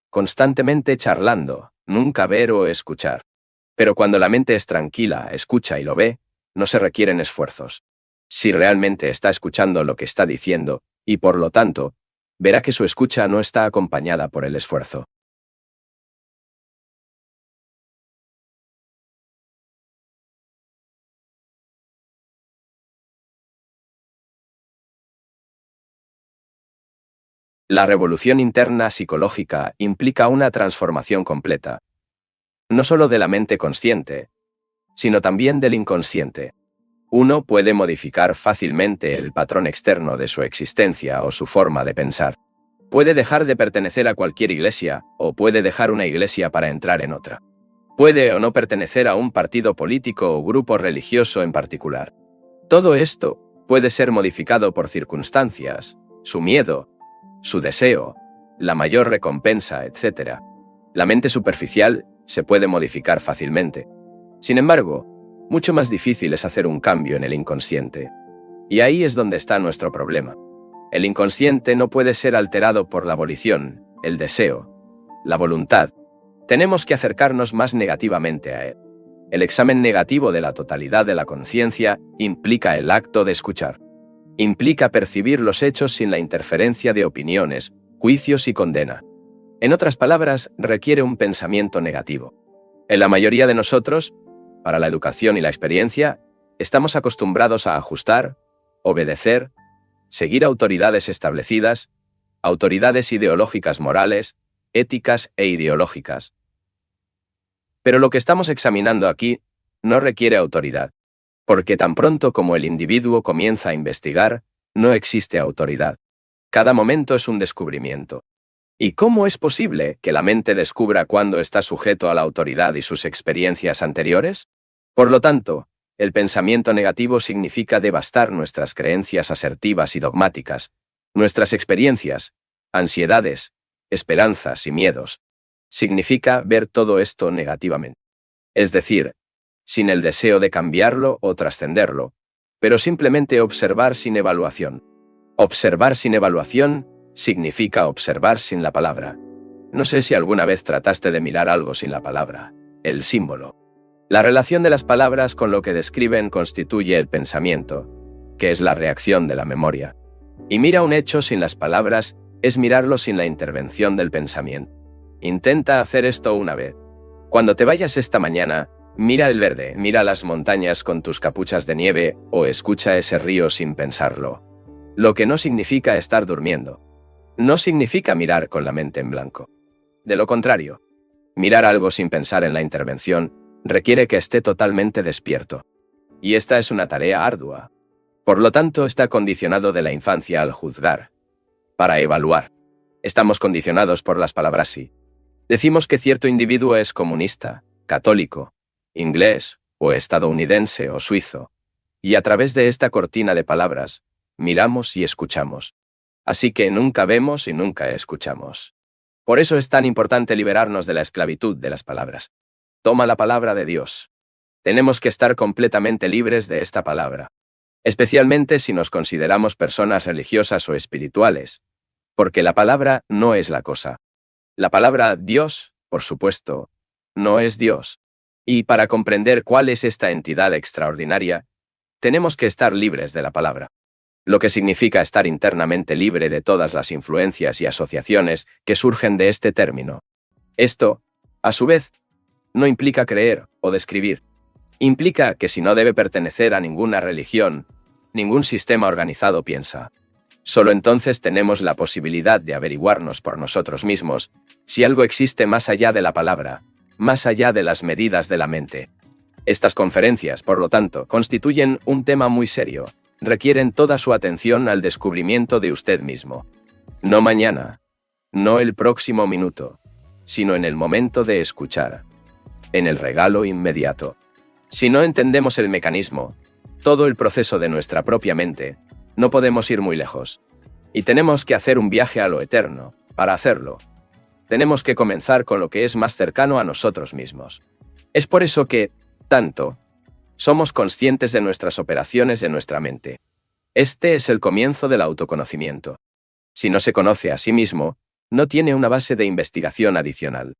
constantemente charlando, nunca ver o escuchar. Pero cuando la mente es tranquila, escucha y lo ve, no se requieren esfuerzos. Si realmente está escuchando lo que está diciendo, y por lo tanto, verá que su escucha no está acompañada por el esfuerzo. La revolución interna psicológica implica una transformación completa, no solo de la mente consciente, sino también del inconsciente. Uno puede modificar fácilmente el patrón externo de su existencia o su forma de pensar. Puede dejar de pertenecer a cualquier iglesia, o puede dejar una iglesia para entrar en otra. Puede o no pertenecer a un partido político o grupo religioso en particular. Todo esto puede ser modificado por circunstancias, su miedo, su deseo, la mayor recompensa, etc. La mente superficial se puede modificar fácilmente. Sin embargo, mucho más difícil es hacer un cambio en el inconsciente. Y ahí es donde está nuestro problema. El inconsciente no puede ser alterado por la volición, el deseo, la voluntad. Tenemos que acercarnos más negativamente a él. El examen negativo de la totalidad de la conciencia implica el acto de escuchar. Implica percibir los hechos sin la interferencia de opiniones, juicios y condena. En otras palabras, requiere un pensamiento negativo. En la mayoría de nosotros, para la educación y la experiencia, estamos acostumbrados a ajustar, obedecer, seguir autoridades establecidas, autoridades ideológicas morales, éticas e ideológicas. Pero lo que estamos examinando aquí no requiere autoridad, porque tan pronto como el individuo comienza a investigar, no existe autoridad. Cada momento es un descubrimiento. ¿Y cómo es posible que la mente descubra cuándo está sujeto a la autoridad y sus experiencias anteriores? Por lo tanto, el pensamiento negativo significa devastar nuestras creencias asertivas y dogmáticas, nuestras experiencias, ansiedades, esperanzas y miedos. Significa ver todo esto negativamente. Es decir, sin el deseo de cambiarlo o trascenderlo, pero simplemente observar sin evaluación. Observar sin evaluación significa observar sin la palabra. No sé si alguna vez trataste de mirar algo sin la palabra, el símbolo. La relación de las palabras con lo que describen constituye el pensamiento, que es la reacción de la memoria. Y mira un hecho sin las palabras es mirarlo sin la intervención del pensamiento. Intenta hacer esto una vez. Cuando te vayas esta mañana, mira el verde, mira las montañas con tus capuchas de nieve o escucha ese río sin pensarlo. Lo que no significa estar durmiendo. No significa mirar con la mente en blanco. De lo contrario, mirar algo sin pensar en la intervención requiere que esté totalmente despierto. Y esta es una tarea ardua. Por lo tanto, está condicionado de la infancia al juzgar, para evaluar. Estamos condicionados por las palabras sí. Decimos que cierto individuo es comunista, católico, inglés, o estadounidense o suizo. Y a través de esta cortina de palabras, miramos y escuchamos. Así que nunca vemos y nunca escuchamos. Por eso es tan importante liberarnos de la esclavitud de las palabras. Toma la palabra de Dios. Tenemos que estar completamente libres de esta palabra. Especialmente si nos consideramos personas religiosas o espirituales. Porque la palabra no es la cosa. La palabra Dios, por supuesto, no es Dios. Y para comprender cuál es esta entidad extraordinaria, tenemos que estar libres de la palabra. Lo que significa estar internamente libre de todas las influencias y asociaciones que surgen de este término. Esto, a su vez, no implica creer o describir. Implica que si no debe pertenecer a ninguna religión, ningún sistema organizado piensa. Solo entonces tenemos la posibilidad de averiguarnos por nosotros mismos si algo existe más allá de la palabra, más allá de las medidas de la mente. Estas conferencias, por lo tanto, constituyen un tema muy serio. Requieren toda su atención al descubrimiento de usted mismo. No mañana, no el próximo minuto, sino en el momento de escuchar. En el regalo inmediato. Si no entendemos el mecanismo, todo el proceso de nuestra propia mente, no podemos ir muy lejos. Y tenemos que hacer un viaje a lo eterno. Para hacerlo, tenemos que comenzar con lo que es más cercano a nosotros mismos. Es por eso que, tanto, somos conscientes de nuestras operaciones de nuestra mente. Este es el comienzo del autoconocimiento. Si no se conoce a sí mismo, no tiene una base de investigación adicional.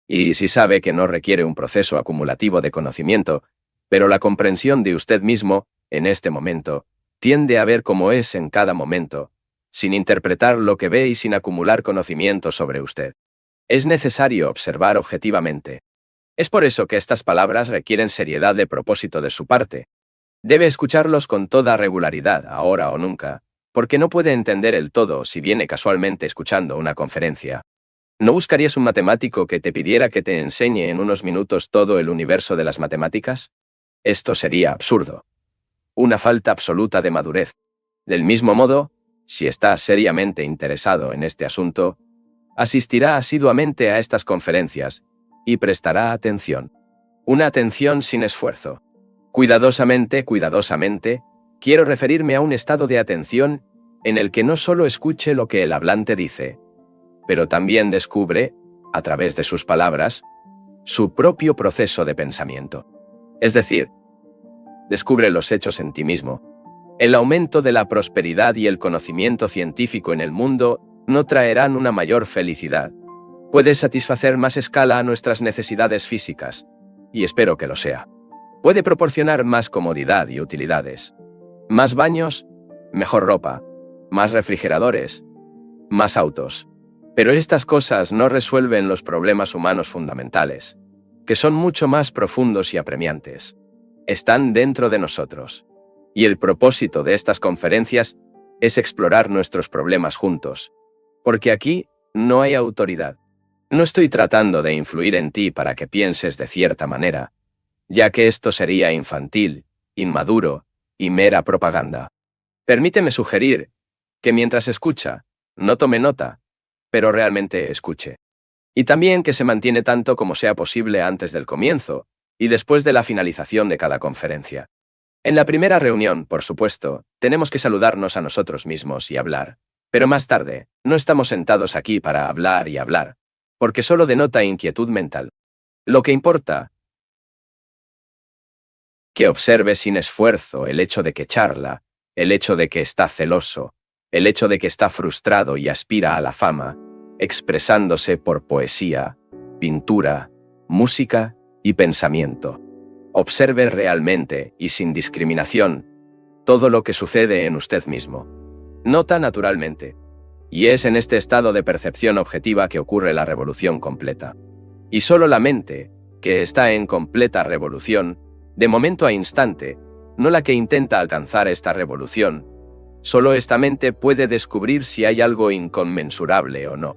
Y si sabe que no requiere un proceso acumulativo de conocimiento, pero la comprensión de usted mismo, en este momento, tiende a ver cómo es en cada momento, sin interpretar lo que ve y sin acumular conocimiento sobre usted. Es necesario observar objetivamente. Es por eso que estas palabras requieren seriedad de propósito de su parte. Debe escucharlos con toda regularidad, ahora o nunca, porque no puede entender el todo si viene casualmente escuchando una conferencia. ¿No buscarías un matemático que te pidiera que te enseñe en unos minutos todo el universo de las matemáticas? Esto sería absurdo. Una falta absoluta de madurez. Del mismo modo, si está seriamente interesado en este asunto, asistirá asiduamente a estas conferencias y prestará atención. Una atención sin esfuerzo. Cuidadosamente, quiero referirme a un estado de atención en el que no solo escuche lo que el hablante dice, pero también descubre, a través de sus palabras, su propio proceso de pensamiento. Es decir, descubre los hechos en ti mismo. El aumento de la prosperidad y el conocimiento científico en el mundo no traerán una mayor felicidad. Puede satisfacer más escala a nuestras necesidades físicas, y espero que lo sea. Puede proporcionar más comodidad y utilidades. Más baños, mejor ropa, más refrigeradores, más autos. Pero estas cosas no resuelven los problemas humanos fundamentales, que son mucho más profundos y apremiantes. Están dentro de nosotros. Y el propósito de estas conferencias es explorar nuestros problemas juntos. Porque aquí no hay autoridad. No estoy tratando de influir en ti para que pienses de cierta manera, ya que esto sería infantil, inmaduro y mera propaganda. Permíteme sugerir que mientras escucha, no tome nota, pero realmente escuche. Y también que se mantiene tanto como sea posible antes del comienzo y después de la finalización de cada conferencia. En la primera reunión, por supuesto, tenemos que saludarnos a nosotros mismos y hablar. Pero más tarde, no estamos sentados aquí para hablar y hablar, porque solo denota inquietud mental. Lo que importa, que observe sin esfuerzo el hecho de que charla, el hecho de que está celoso, el hecho de que está frustrado y aspira a la fama, expresándose por poesía, pintura, música y pensamiento. Observe realmente y sin discriminación todo lo que sucede en usted mismo. Nota naturalmente. Y es en este estado de percepción objetiva que ocurre la revolución completa. Y solo la mente, que está en completa revolución, de momento a instante, no la que intenta alcanzar esta revolución, solo esta mente puede descubrir si hay algo inconmensurable o no.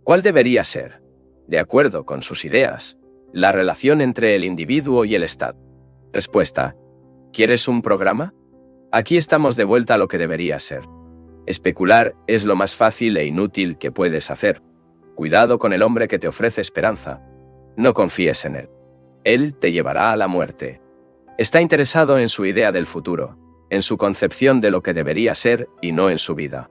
¿Cuál debería ser, de acuerdo con sus ideas, la relación entre el individuo y el Estado? Respuesta: ¿quieres un programa? Aquí estamos de vuelta a lo que debería ser. Especular es lo más fácil e inútil que puedes hacer. Cuidado con el hombre que te ofrece esperanza. No confíes en él. Él te llevará a la muerte. Está interesado en su idea del futuro, en su concepción de lo que debería ser y no en su vida.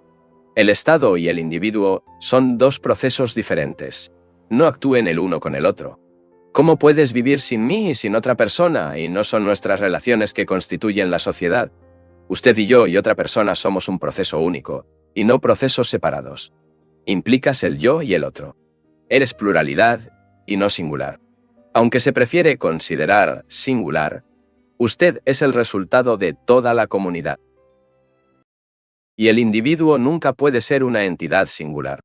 El Estado y el individuo son dos procesos diferentes. No actúen el uno con el otro. ¿Cómo puedes vivir sin mí y sin otra persona? Y no son nuestras relaciones que constituyen la sociedad. Usted y yo y otra persona somos un proceso único, y no procesos separados. Implicas el yo y el otro. Eres pluralidad y no singular. Aunque se prefiere considerar singular, usted es el resultado de toda la comunidad. Y el individuo nunca puede ser una entidad singular.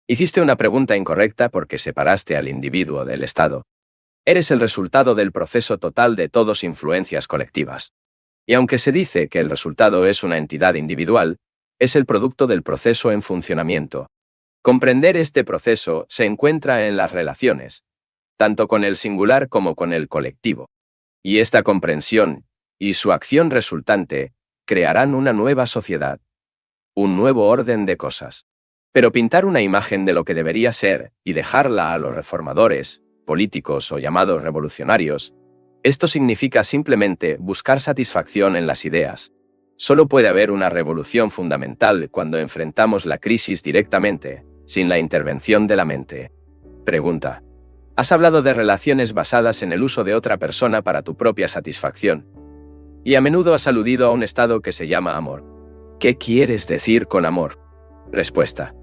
Hiciste una pregunta incorrecta porque separaste al individuo del Estado. Eres el resultado del proceso total de todas influencias colectivas. Y aunque se dice que el resultado es una entidad individual, es el producto del proceso en funcionamiento. Comprender este proceso se encuentra en las relaciones, tanto con el singular como con el colectivo. Y esta comprensión y su acción resultante crearán una nueva sociedad, un nuevo orden de cosas. Pero pintar una imagen de lo que debería ser y dejarla a los reformadores, políticos o llamados revolucionarios, esto significa simplemente buscar satisfacción en las ideas. Solo puede haber una revolución fundamental cuando enfrentamos la crisis directamente, sin la intervención de la mente. Pregunta: has hablado de relaciones basadas en el uso de otra persona para tu propia satisfacción. Y a menudo has aludido a un estado que se llama amor. ¿Qué quieres decir con amor? Respuesta: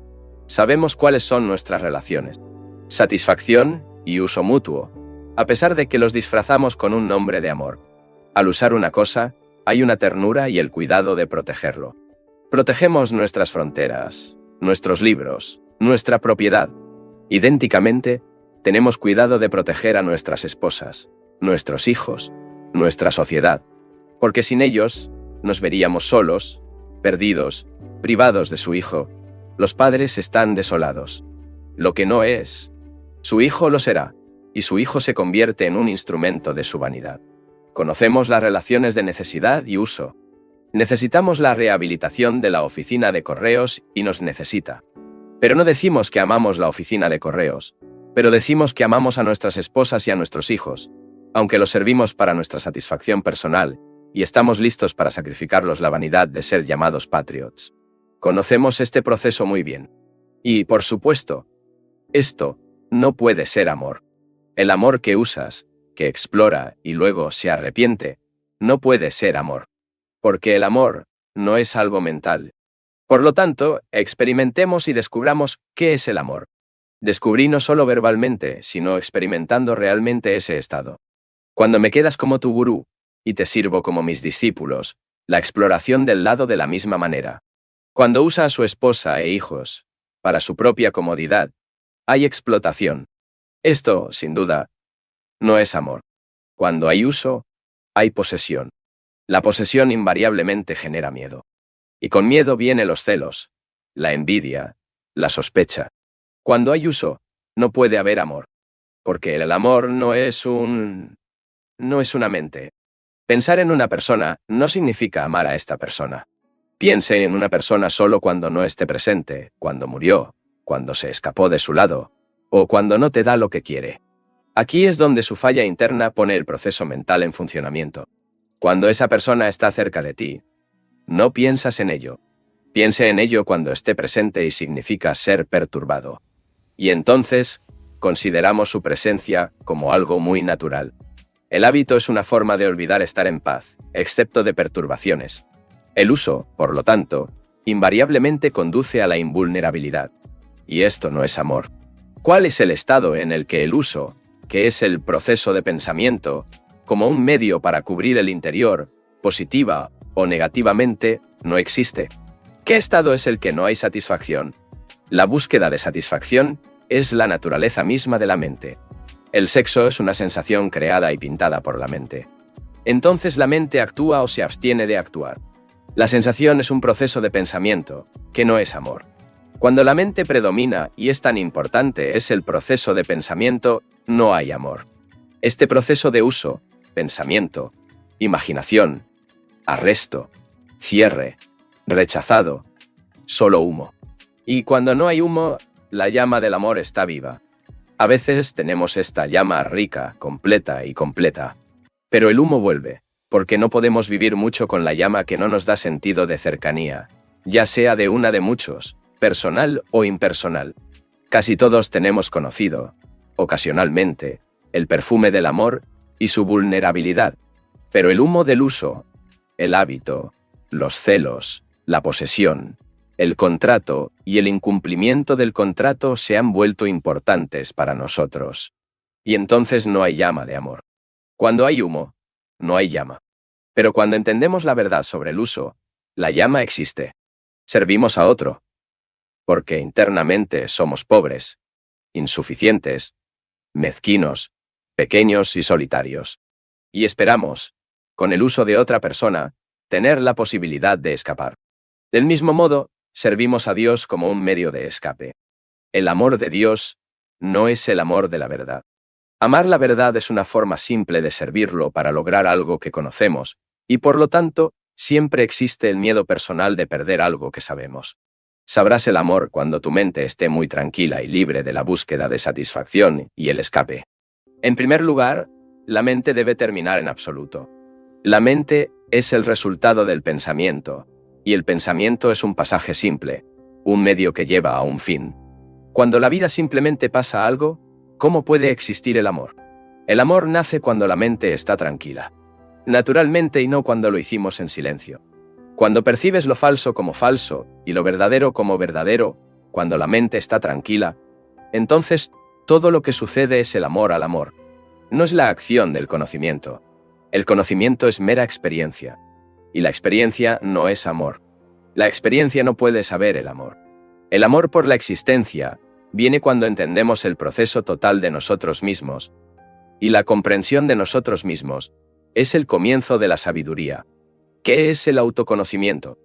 sabemos cuáles son nuestras relaciones. Satisfacción y uso mutuo, a pesar de que los disfrazamos con un nombre de amor. Al usar una cosa, hay una ternura y el cuidado de protegerlo. Protegemos nuestras fronteras, nuestros libros, nuestra propiedad. Idénticamente, tenemos cuidado de proteger a nuestras esposas, nuestros hijos, nuestra sociedad, porque sin ellos nos veríamos solos, perdidos, privados de su hijo. Los padres están desolados. Lo que no es, su hijo lo será, y su hijo se convierte en un instrumento de su vanidad. Conocemos las relaciones de necesidad y uso. Necesitamos la rehabilitación de la oficina de correos y nos necesita. Pero no decimos que amamos la oficina de correos, pero decimos que amamos a nuestras esposas y a nuestros hijos, aunque los servimos para nuestra satisfacción personal, y estamos listos para sacrificarlos la vanidad de ser llamados patriots. Conocemos este proceso muy bien. Y, por supuesto, esto no puede ser amor. El amor que usas, que explora y luego se arrepiente, no puede ser amor. Porque el amor no es algo mental. Por lo tanto, experimentemos y descubramos qué es el amor. Descubrí no solo verbalmente, sino experimentando realmente ese estado. Cuando me quedas como tu gurú, y te sirvo como mis discípulos, la exploración del lado de la misma manera. Cuando usa a su esposa e hijos, para su propia comodidad, hay explotación. Esto, sin duda, no es amor. Cuando hay uso, hay posesión. La posesión invariablemente genera miedo. Y con miedo vienen los celos, la envidia, la sospecha. Cuando hay uso, no puede haber amor. Porque el amor no es una mente. Pensar en una persona no significa amar a esta persona. Piense en una persona solo cuando no esté presente, cuando murió, cuando se escapó de su lado, o cuando no te da lo que quiere. Aquí es donde su falla interna pone el proceso mental en funcionamiento. Cuando esa persona está cerca de ti, no piensas en ello. Piense en ello cuando esté presente y significa ser perturbado. Y entonces, consideramos su presencia como algo muy natural. El hábito es una forma de olvidar estar en paz, excepto de perturbaciones. El uso, por lo tanto, invariablemente conduce a la invulnerabilidad. Y esto no es amor. ¿Cuál es el estado en el que el uso, que es el proceso de pensamiento, como un medio para cubrir el interior, positiva o negativamente, no existe? ¿Qué estado es el que no hay satisfacción? La búsqueda de satisfacción es la naturaleza misma de la mente. El sexo es una sensación creada y pintada por la mente. Entonces la mente actúa o se abstiene de actuar. La sensación es un proceso de pensamiento, que no es amor. Cuando la mente predomina y es tan importante es el proceso de pensamiento, no hay amor. Este proceso de uso, pensamiento, imaginación, arresto, cierre, rechazado, solo humo. Y cuando no hay humo, la llama del amor está viva. A veces tenemos esta llama rica, completa y completa. Pero el humo vuelve, porque no podemos vivir mucho con la llama que no nos da sentido de cercanía, ya sea de una de muchos, personal o impersonal. Casi todos tenemos conocido, ocasionalmente, el perfume del amor y su vulnerabilidad. Pero el humo del uso, el hábito, los celos, la posesión, el contrato y el incumplimiento del contrato se han vuelto importantes para nosotros. Y entonces no hay llama de amor. Cuando hay humo, no hay llama. Pero cuando entendemos la verdad sobre el uso, la llama existe. Servimos a otro. Porque internamente somos pobres, insuficientes, mezquinos, pequeños y solitarios. Y esperamos, con el uso de otra persona, tener la posibilidad de escapar. Del mismo modo, servimos a Dios como un medio de escape. El amor de Dios no es el amor de la verdad. Amar la verdad es una forma simple de servirlo para lograr algo que conocemos, y por lo tanto, siempre existe el miedo personal de perder algo que sabemos. Sabrás el amor cuando tu mente esté muy tranquila y libre de la búsqueda de satisfacción y el escape. En primer lugar, la mente debe terminar en absoluto. La mente es el resultado del pensamiento, y el pensamiento es un pasaje simple, un medio que lleva a un fin. Cuando la vida simplemente pasa algo, ¿cómo puede existir el amor? El amor nace cuando la mente está tranquila. Naturalmente y no cuando lo hicimos en silencio. Cuando percibes lo falso como falso y lo verdadero como verdadero, cuando la mente está tranquila, entonces todo lo que sucede es el amor al amor. No es la acción del conocimiento. El conocimiento es mera experiencia. Y la experiencia no es amor. La experiencia no puede saber el amor. El amor por la existencia viene cuando entendemos el proceso total de nosotros mismos. Y la comprensión de nosotros mismos es el comienzo de la sabiduría. ¿Qué es el autoconocimiento?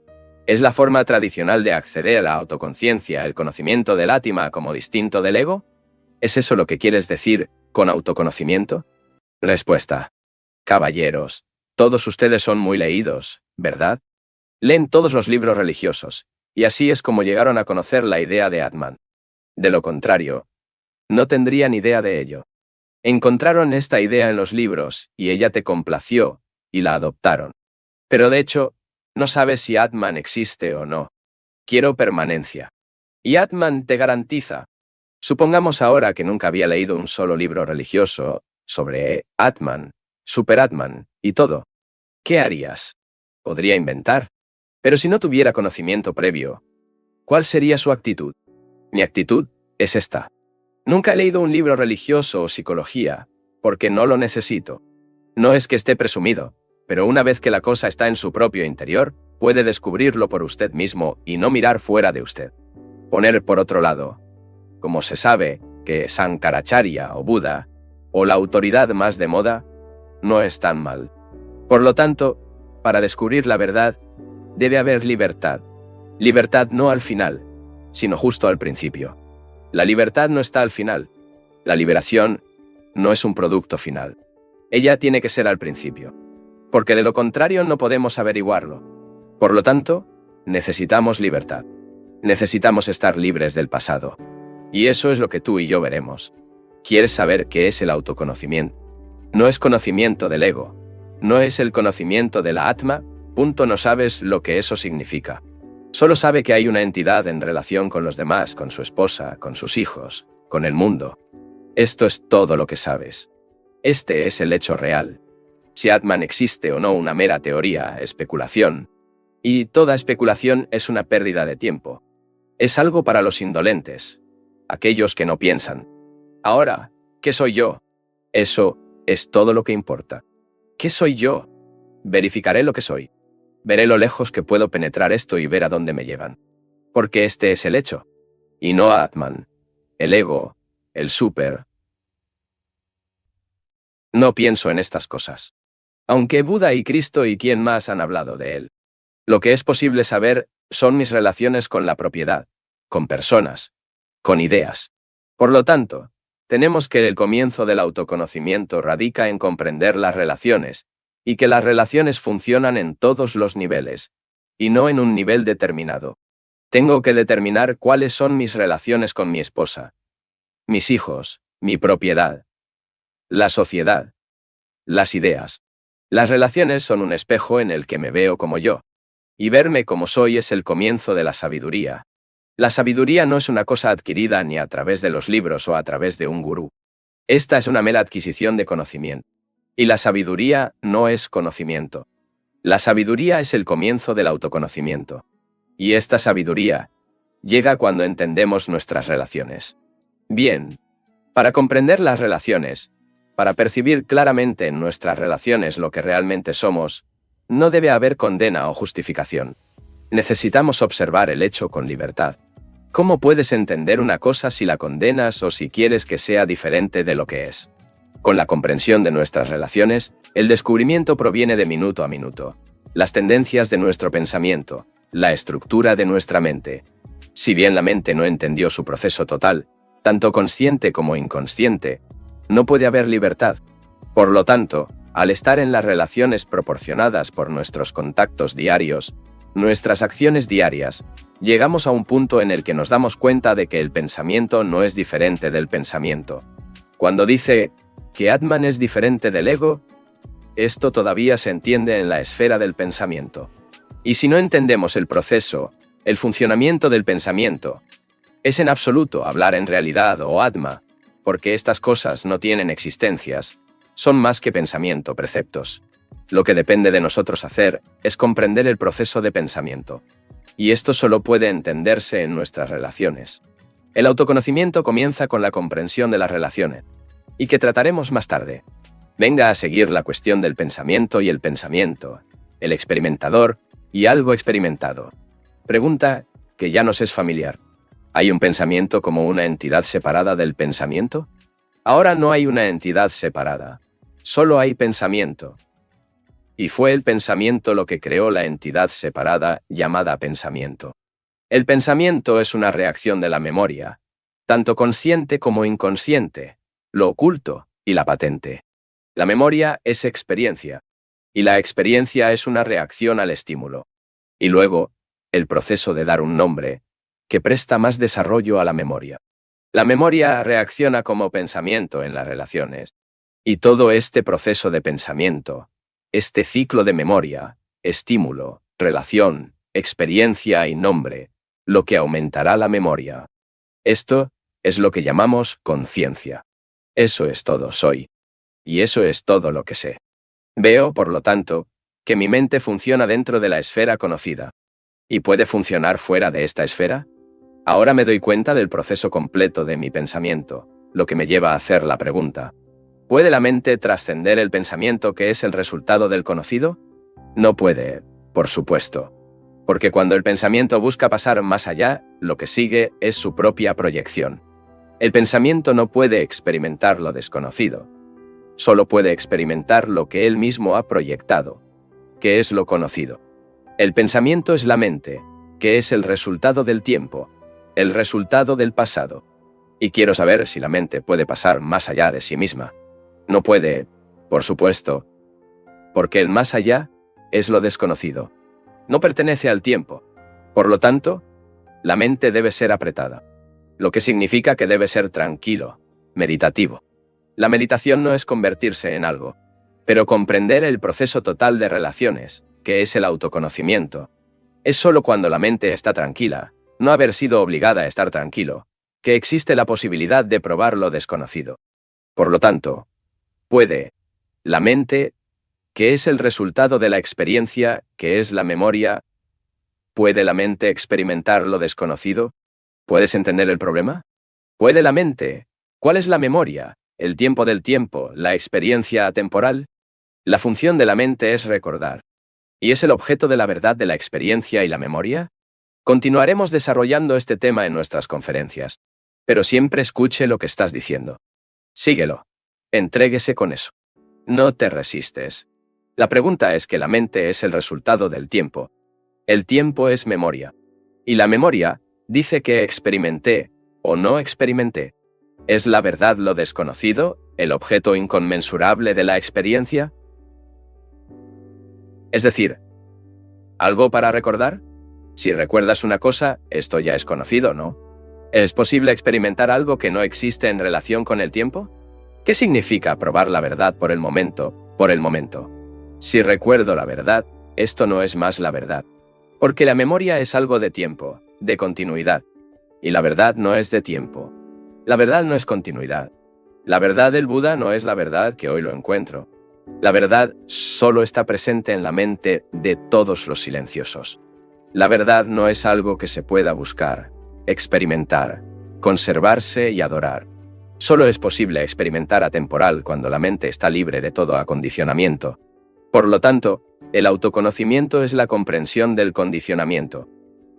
¿Es la forma tradicional de acceder a la autoconciencia, el conocimiento del Atma como distinto del ego? ¿Es eso lo que quieres decir con autoconocimiento? Respuesta. Caballeros, todos ustedes son muy leídos, ¿verdad? Leen todos los libros religiosos, y así es como llegaron a conocer la idea de Atman. De lo contrario, no tendrían idea de ello. Encontraron esta idea en los libros, y ella te complació, y la adoptaron. Pero de hecho, no sabes si Atman existe o no. Quiero permanencia. Y Atman te garantiza. Supongamos ahora que nunca había leído un solo libro religioso sobre Atman, Super-Atman y todo. ¿Qué harías? Podría inventar. Pero si no tuviera conocimiento previo, ¿cuál sería su actitud? Mi actitud es esta. Nunca he leído un libro religioso o psicología, porque no lo necesito. No es que esté presumido, pero una vez que la cosa está en su propio interior, puede descubrirlo por usted mismo y no mirar fuera de usted. Poner por otro lado, como se sabe que Sankaracharya o Buda, o la autoridad más de moda, no es tan mal. Por lo tanto, para descubrir la verdad, debe haber libertad. Libertad no al final, sino justo al principio. La libertad no está al final. La liberación no es un producto final. Ella tiene que ser al principio. Porque de lo contrario no podemos averiguarlo. Por lo tanto, necesitamos libertad. Necesitamos estar libres del pasado. Y eso es lo que tú y yo veremos. ¿Quieres saber qué es el autoconocimiento? No es conocimiento del ego. No es el conocimiento de la Atma. No sabes lo que eso significa. Solo sabe que hay una entidad en relación con los demás, con su esposa, con sus hijos, con el mundo. Esto es todo lo que sabes. Este es el hecho real. Si Atman existe o no, una mera teoría, especulación. Y toda especulación es una pérdida de tiempo. Es algo para los indolentes, aquellos que no piensan. Ahora, ¿qué soy yo? Eso es todo lo que importa. ¿Qué soy yo? Verificaré lo que soy. Veré lo lejos que puedo penetrar esto y ver a dónde me llevan. Porque este es el hecho. Y no Atman, el ego, el súper. No pienso en estas cosas. Aunque Buda y Cristo y quien más han hablado de él. Lo que es posible saber son mis relaciones con la propiedad. con personas, con ideas. Por lo tanto, tenemos que el comienzo del autoconocimiento radica en comprender las relaciones, y que las relaciones funcionan en todos los niveles, y no en un nivel determinado. Tengo que determinar cuáles son mis relaciones con mi esposa, mis hijos, mi propiedad, la sociedad, las ideas. Las relaciones son un espejo en el que me veo como yo, y verme como soy es el comienzo de la sabiduría. La sabiduría no es una cosa adquirida ni a través de los libros o a través de un gurú. Esta es una mera adquisición de conocimiento. Y la sabiduría no es conocimiento. La sabiduría es el comienzo del autoconocimiento. Y esta sabiduría llega cuando entendemos nuestras relaciones. Bien, para comprender las relaciones, para percibir claramente en nuestras relaciones lo que realmente somos, no debe haber condena o justificación. Necesitamos observar el hecho con libertad. ¿Cómo puedes entender una cosa si la condenas o si quieres que sea diferente de lo que es? Con la comprensión de nuestras relaciones, el descubrimiento proviene de minuto a minuto. Las tendencias de nuestro pensamiento, la estructura de nuestra mente. Si bien la mente no entendió su proceso total, tanto consciente como inconsciente, no puede haber libertad. Por lo tanto, al estar en las relaciones proporcionadas por nuestros contactos diarios, nuestras acciones diarias, llegamos a un punto en el que nos damos cuenta de que el pensamiento no es diferente del pensamiento. Cuando dice que Atman es diferente del ego, esto todavía se entiende en la esfera del pensamiento. Y si no entendemos el proceso, el funcionamiento del pensamiento, es en absoluto hablar en realidad o Atma, porque estas cosas no tienen existencias, son más que pensamiento, preceptos. Lo que depende de nosotros hacer es comprender el proceso de pensamiento. Y esto solo puede entenderse en nuestras relaciones. El autoconocimiento comienza con la comprensión de las relaciones, y que trataremos más tarde. Venga a seguir la cuestión del pensamiento y el pensamiento, el experimentador y algo experimentado. Pregunta que ya nos es familiar. ¿Hay un pensamiento como una entidad separada del pensamiento? Ahora no hay una entidad separada, solo hay pensamiento. Y fue el pensamiento lo que creó la entidad separada llamada pensamiento. El pensamiento es una reacción de la memoria, tanto consciente como inconsciente, lo oculto y la patente. La memoria es experiencia, y la experiencia es una reacción al estímulo. Y luego, el proceso de dar un nombre, que presta más desarrollo a la memoria. La memoria reacciona como pensamiento en las relaciones, y todo este proceso de pensamiento, este ciclo de memoria, estímulo, relación, experiencia y nombre, lo que aumentará la memoria. Esto es lo que llamamos conciencia. Eso es todo soy. Y eso es todo lo que sé. Veo, por lo tanto, que mi mente funciona dentro de la esfera conocida. ¿Y puede funcionar fuera de esta esfera? Ahora me doy cuenta del proceso completo de mi pensamiento, lo que me lleva a hacer la pregunta. ¿Puede la mente trascender el pensamiento que es el resultado del conocido? No puede, por supuesto. Porque cuando el pensamiento busca pasar más allá, lo que sigue es su propia proyección. El pensamiento no puede experimentar lo desconocido. Solo puede experimentar lo que él mismo ha proyectado, que es lo conocido. El pensamiento es la mente, que es el resultado del tiempo, el resultado del pasado. Y quiero saber si la mente puede pasar más allá de sí misma. No puede, por supuesto, porque el más allá es lo desconocido. No pertenece al tiempo. Por lo tanto, la mente debe ser apretada, lo que significa que debe ser tranquilo, meditativo. La meditación no es convertirse en algo, pero comprender el proceso total de relaciones, que es el autoconocimiento. Es solo cuando la mente está tranquila, no haber sido obligada a estar tranquilo, que existe la posibilidad de probar lo desconocido. Por lo tanto, puede la mente, que es el resultado de la experiencia, que es la memoria, ¿puede la mente experimentar lo desconocido? ¿Puedes entender el problema? ¿Puede la mente? ¿Cuál es la memoria? ¿El tiempo del tiempo? ¿La experiencia atemporal? La función de la mente es recordar. ¿Y es el objeto de la verdad de la experiencia y la memoria? Continuaremos desarrollando este tema en nuestras conferencias. Pero siempre escuche lo que estás diciendo. Síguelo. Entréguese con eso. No te resistes. La pregunta es que la mente es el resultado del tiempo. El tiempo es memoria. Y la memoria Dice que experimenté o no experimenté. ¿Es la verdad lo desconocido, el objeto inconmensurable de la experiencia? Es decir, ¿algo para recordar? Si recuerdas una cosa, esto ya es conocido, ¿no? ¿Es posible experimentar algo que no existe en relación con el tiempo? ¿Qué significa probar la verdad por el momento, por el momento? Si recuerdo la verdad, esto no es más la verdad. Porque la memoria es algo de tiempo, de continuidad. Y la verdad no es de tiempo. La verdad no es continuidad. La verdad del Buda no es la verdad que hoy lo encuentro. La verdad solo está presente en la mente de todos los silenciosos. La verdad no es algo que se pueda buscar, experimentar, conservarse y adorar. Solo es posible experimentar atemporal cuando la mente está libre de todo acondicionamiento. Por lo tanto, el autoconocimiento es la comprensión del condicionamiento.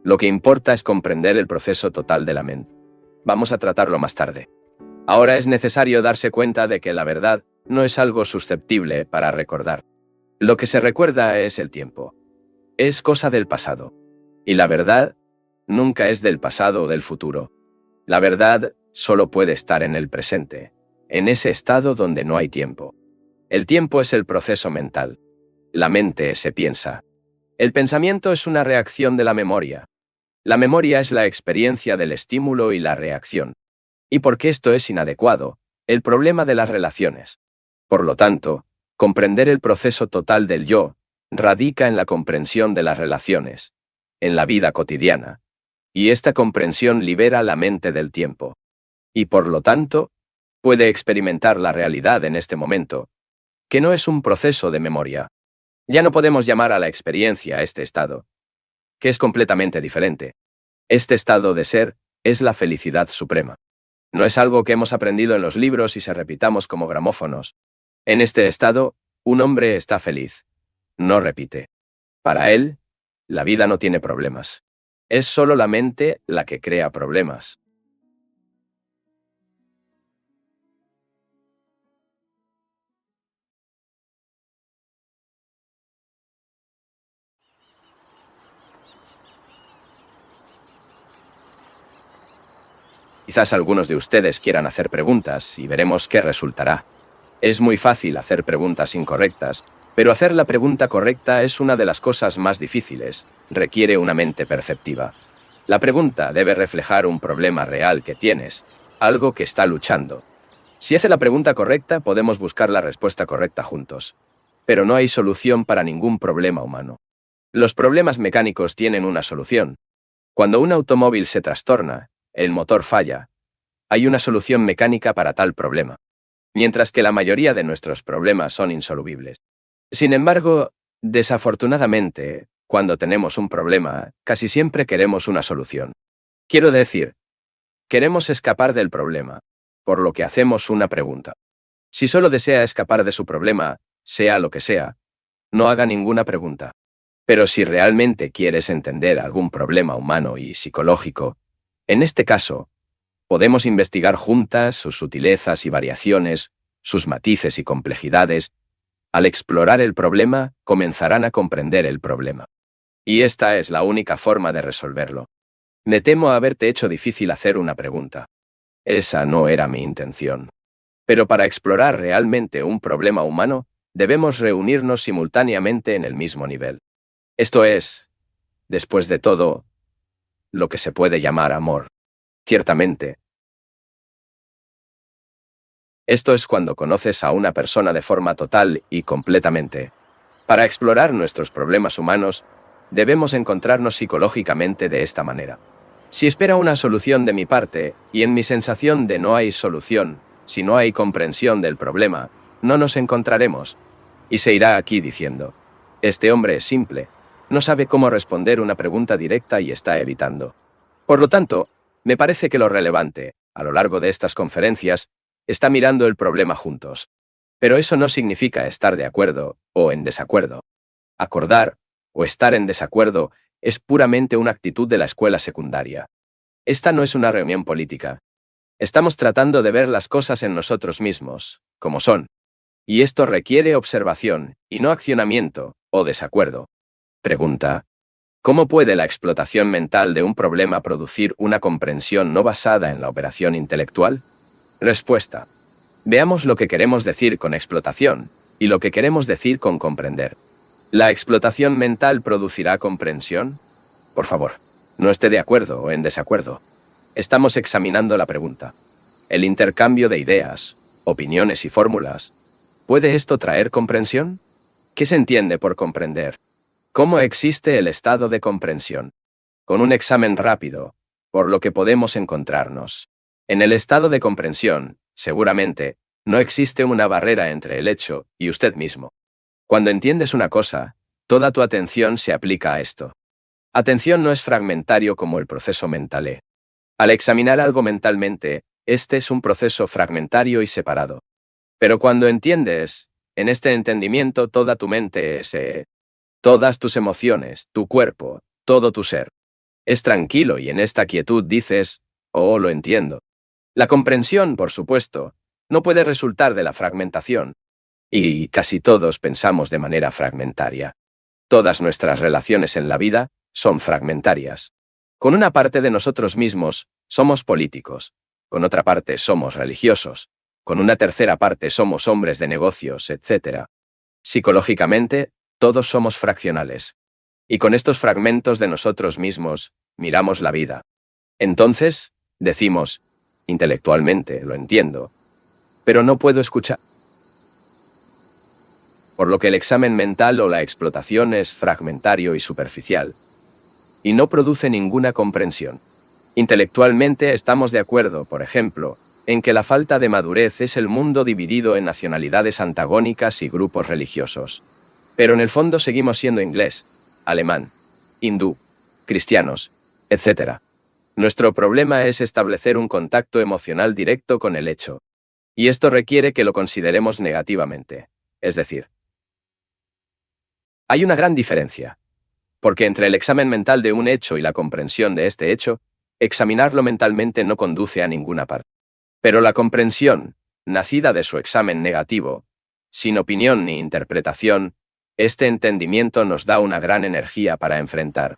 Lo que importa es comprender el proceso total de la mente. Vamos a tratarlo más tarde. Ahora es necesario darse cuenta de que la verdad no es algo susceptible para recordar. Lo que se recuerda es el tiempo. Es cosa del pasado. Y la verdad nunca es del pasado o del futuro. La verdad solo puede estar en el presente, en ese estado donde no hay tiempo. El tiempo es el proceso mental. La mente se piensa. El pensamiento es una reacción de la memoria. La memoria es la experiencia del estímulo y la reacción. Y porque esto es inadecuado, el problema de las relaciones. Por lo tanto, comprender el proceso total del yo radica en la comprensión de las relaciones, en la vida cotidiana. Y esta comprensión libera la mente del tiempo. Y por lo tanto, puede experimentar la realidad en este momento, que no es un proceso de memoria. Ya no podemos llamar a la experiencia este estado, que es completamente diferente. Este estado de ser es la felicidad suprema. No es algo que hemos aprendido en los libros y se repitamos como gramófonos. En este estado, un hombre está feliz. No repite. Para él, la vida no tiene problemas. Es solo la mente la que crea problemas. Quizás algunos de ustedes quieran hacer preguntas y veremos qué resultará. Es muy fácil hacer preguntas incorrectas, pero hacer la pregunta correcta es una de las cosas más difíciles. Requiere una mente perceptiva. La pregunta debe reflejar un problema real que tienes, algo que está luchando. Si hace la pregunta correcta, podemos buscar la respuesta correcta juntos. Pero no hay solución para ningún problema humano. Los problemas mecánicos tienen una solución. Cuando un automóvil se trastorna, el motor falla, hay una solución mecánica para tal problema, mientras que la mayoría de nuestros problemas son insolubles. Sin embargo, desafortunadamente, cuando tenemos un problema, casi siempre queremos una solución. Quiero decir, queremos escapar del problema, por lo que hacemos una pregunta. Si solo desea escapar de su problema, sea lo que sea, no haga ninguna pregunta. Pero si realmente quieres entender algún problema humano y psicológico, en este caso, podemos investigar juntas sus sutilezas y variaciones, sus matices y complejidades. Al explorar el problema, comenzarán a comprender el problema. Y esta es la única forma de resolverlo. Me temo haberte hecho difícil hacer una pregunta. Esa no era mi intención. Pero para explorar realmente un problema humano, debemos reunirnos simultáneamente en el mismo nivel. Esto es, después de todo, lo que se puede llamar amor. Ciertamente. Esto es cuando conoces a una persona de forma total y completamente. Para explorar nuestros problemas humanos, debemos encontrarnos psicológicamente de esta manera. Si espera una solución de mi parte, y en mi sensación de no hay solución, si no hay comprensión del problema, no nos encontraremos. Y se irá aquí diciendo, este hombre es simple, no sabe cómo responder una pregunta directa y está evitando. Por lo tanto, me parece que lo relevante, a lo largo de estas conferencias, está mirando el problema juntos. Pero eso no significa estar de acuerdo o en desacuerdo. Acordar o estar en desacuerdo es puramente una actitud de la escuela secundaria. Esta no es una reunión política. Estamos tratando de ver las cosas en nosotros mismos, como son. Y esto requiere observación, y no accionamiento o desacuerdo. Pregunta: ¿Cómo puede la explotación mental de un problema producir una comprensión no basada en la operación intelectual? Respuesta. Veamos lo que queremos decir con explotación y lo que queremos decir con comprender. ¿La explotación mental producirá comprensión? Por favor, no esté de acuerdo o en desacuerdo. Estamos examinando la pregunta. El intercambio de ideas, opiniones y fórmulas. ¿Puede esto traer comprensión? ¿Qué se entiende por comprender? ¿Cómo existe el estado de comprensión? Con un examen rápido, por lo que podemos encontrarnos. En el estado de comprensión, seguramente, no existe una barrera entre el hecho y usted mismo. Cuando entiendes una cosa, toda tu atención se aplica a esto. Atención no es fragmentario como el proceso mental. Al examinar algo mentalmente, este es un proceso fragmentario y separado. Pero cuando entiendes, en este entendimiento toda tu mente es todas tus emociones, tu cuerpo, todo tu ser. Es tranquilo y en esta quietud dices, oh, lo entiendo. La comprensión, por supuesto, no puede resultar de la fragmentación. Y casi todos pensamos de manera fragmentaria. Todas nuestras relaciones en la vida son fragmentarias. Con una parte de nosotros mismos somos políticos, con otra parte somos religiosos, con una tercera parte somos hombres de negocios, etc. Psicológicamente, todos somos fraccionales. Y con estos fragmentos de nosotros mismos, miramos la vida. Entonces, decimos, intelectualmente, lo entiendo, pero no puedo escuchar. Por lo que el examen mental o la explotación es fragmentario y superficial, y no produce ninguna comprensión. Intelectualmente estamos de acuerdo, por ejemplo, en que la falta de madurez es el mundo dividido en nacionalidades antagónicas y grupos religiosos. Pero en el fondo seguimos siendo inglés, alemán, hindú, cristianos, etc. Nuestro problema es establecer un contacto emocional directo con el hecho. Y esto requiere que lo consideremos negativamente. Es decir, hay una gran diferencia. Porque entre el examen mental de un hecho y la comprensión de este hecho, examinarlo mentalmente no conduce a ninguna parte. Pero la comprensión, nacida de su examen negativo, sin opinión ni interpretación, este entendimiento nos da una gran energía para enfrentar.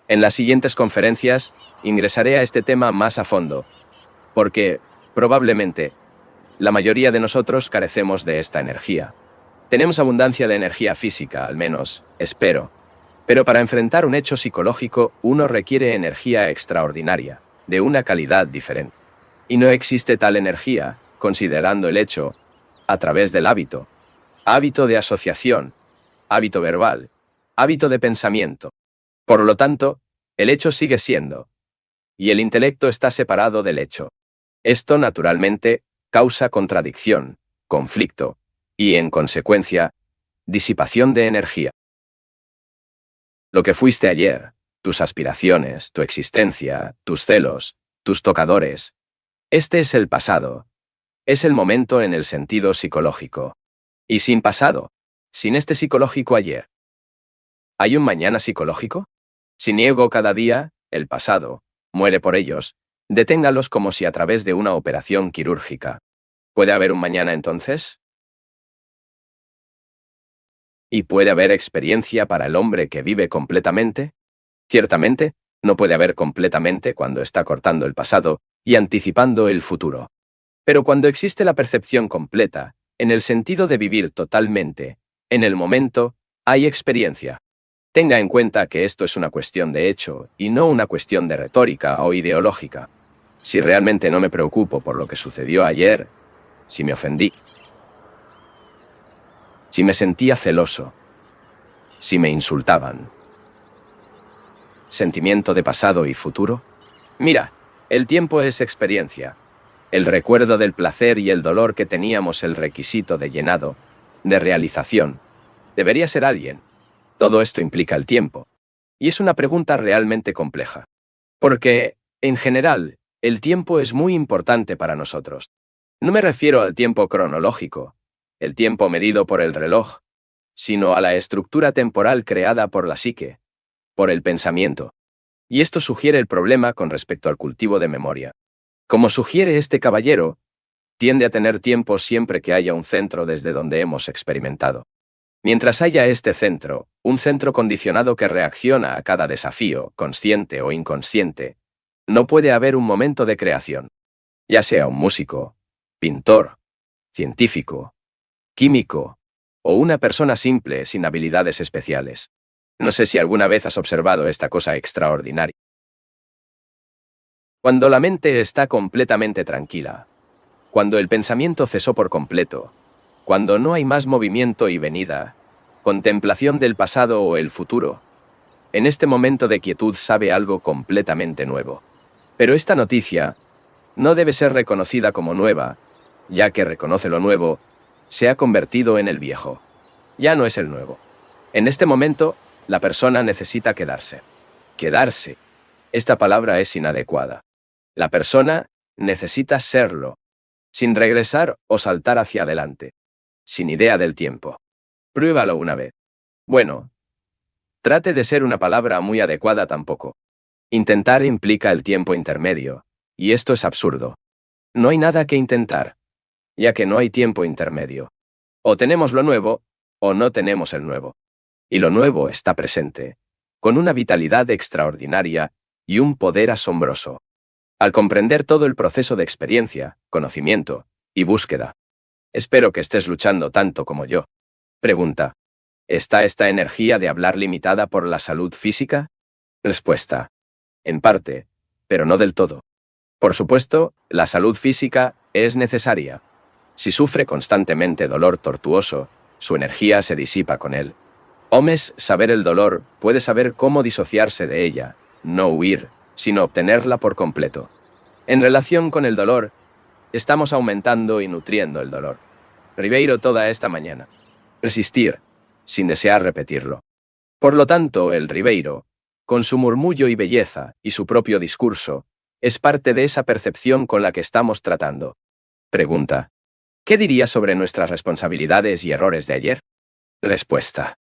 En las siguientes conferencias, ingresaré a este tema más a fondo, porque, probablemente, la mayoría de nosotros carecemos de esta energía. Tenemos abundancia de energía física, al menos, espero. Pero para enfrentar un hecho psicológico, uno requiere energía extraordinaria, de una calidad diferente. Y no existe tal energía, considerando el hecho, a través del hábito. Hábito de asociación, hábito verbal, hábito de pensamiento. Por lo tanto, el hecho sigue siendo, y el intelecto está separado del hecho. Esto, naturalmente, causa contradicción, conflicto, y, en consecuencia, disipación de energía. Lo que fuiste ayer, tus aspiraciones, tu existencia, tus celos, tus tocadores. Este es el pasado. Es el momento en el sentido psicológico. Y sin pasado, sin este psicológico ayer. ¿Hay un mañana psicológico? Si niego cada día, el pasado, muere por ellos, deténgalos como si a través de una operación quirúrgica. ¿Puede haber un mañana entonces? ¿Y puede haber experiencia para el hombre que vive completamente? Ciertamente, no puede haber completamente cuando está cortando el pasado y anticipando el futuro. Pero cuando existe la percepción completa, en el sentido de vivir totalmente, en el momento, hay experiencia. Tenga en cuenta que esto es una cuestión de hecho y no una cuestión de retórica o ideológica. Si realmente no me preocupo por lo que sucedió ayer, si me ofendí, si me sentía celoso, si me insultaban. ¿Sentimiento de pasado y futuro? Mira, el tiempo es experiencia. El recuerdo del placer y el dolor que teníamos el requisito de llenado, de realización. Debería ser alguien. Todo esto implica el tiempo. Y es una pregunta realmente compleja. Porque, en general, el tiempo es muy importante para nosotros. No me refiero al tiempo cronológico, el tiempo medido por el reloj, sino a la estructura temporal creada por la psique, por el pensamiento. Y esto sugiere el problema con respecto al cultivo de memoria. Como sugiere este caballero, tiende a tener tiempo siempre que haya un centro desde donde hemos experimentado. Mientras haya este centro, un centro condicionado que reacciona a cada desafío, consciente o inconsciente, no puede haber un momento de creación. Ya sea un músico, pintor, científico, químico o una persona simple sin habilidades especiales. No sé si alguna vez has observado esta cosa extraordinaria. Cuando la mente está completamente tranquila, cuando el pensamiento cesó por completo, cuando no hay más movimiento y venida, contemplación del pasado o el futuro, en este momento de quietud sabe algo completamente nuevo. Pero esta noticia no debe ser reconocida como nueva, ya que reconoce lo nuevo, se ha convertido en el viejo. Ya no es el nuevo. En este momento, la persona necesita quedarse. Quedarse. Esta palabra es inadecuada. La persona necesita serlo, sin regresar o saltar hacia adelante, sin idea del tiempo. Pruébalo una vez. Bueno, trate de ser una palabra muy adecuada tampoco. Intentar implica el tiempo intermedio, y esto es absurdo. No hay nada que intentar, ya que no hay tiempo intermedio. O tenemos lo nuevo, o no tenemos el nuevo. Y lo nuevo está presente, con una vitalidad extraordinaria y un poder asombroso. Al comprender todo el proceso de experiencia, conocimiento y búsqueda. Espero que estés luchando tanto como yo. Pregunta. ¿Está esta energía de hablar limitada por la salud física? Respuesta. En parte, pero no del todo. Por supuesto, la salud física es necesaria. Si sufre constantemente dolor tortuoso, su energía se disipa con él. Omes, saber el dolor, puede saber cómo disociarse de ella, no huir, sino obtenerla por completo. En relación con el dolor, estamos aumentando y nutriendo el dolor. Ribeiro toda esta mañana. Resistir, sin desear repetirlo. Por lo tanto, el Ribeiro, con su murmullo y belleza y su propio discurso, es parte de esa percepción con la que estamos tratando. Pregunta. ¿Qué diría sobre nuestras responsabilidades y errores de ayer? Respuesta.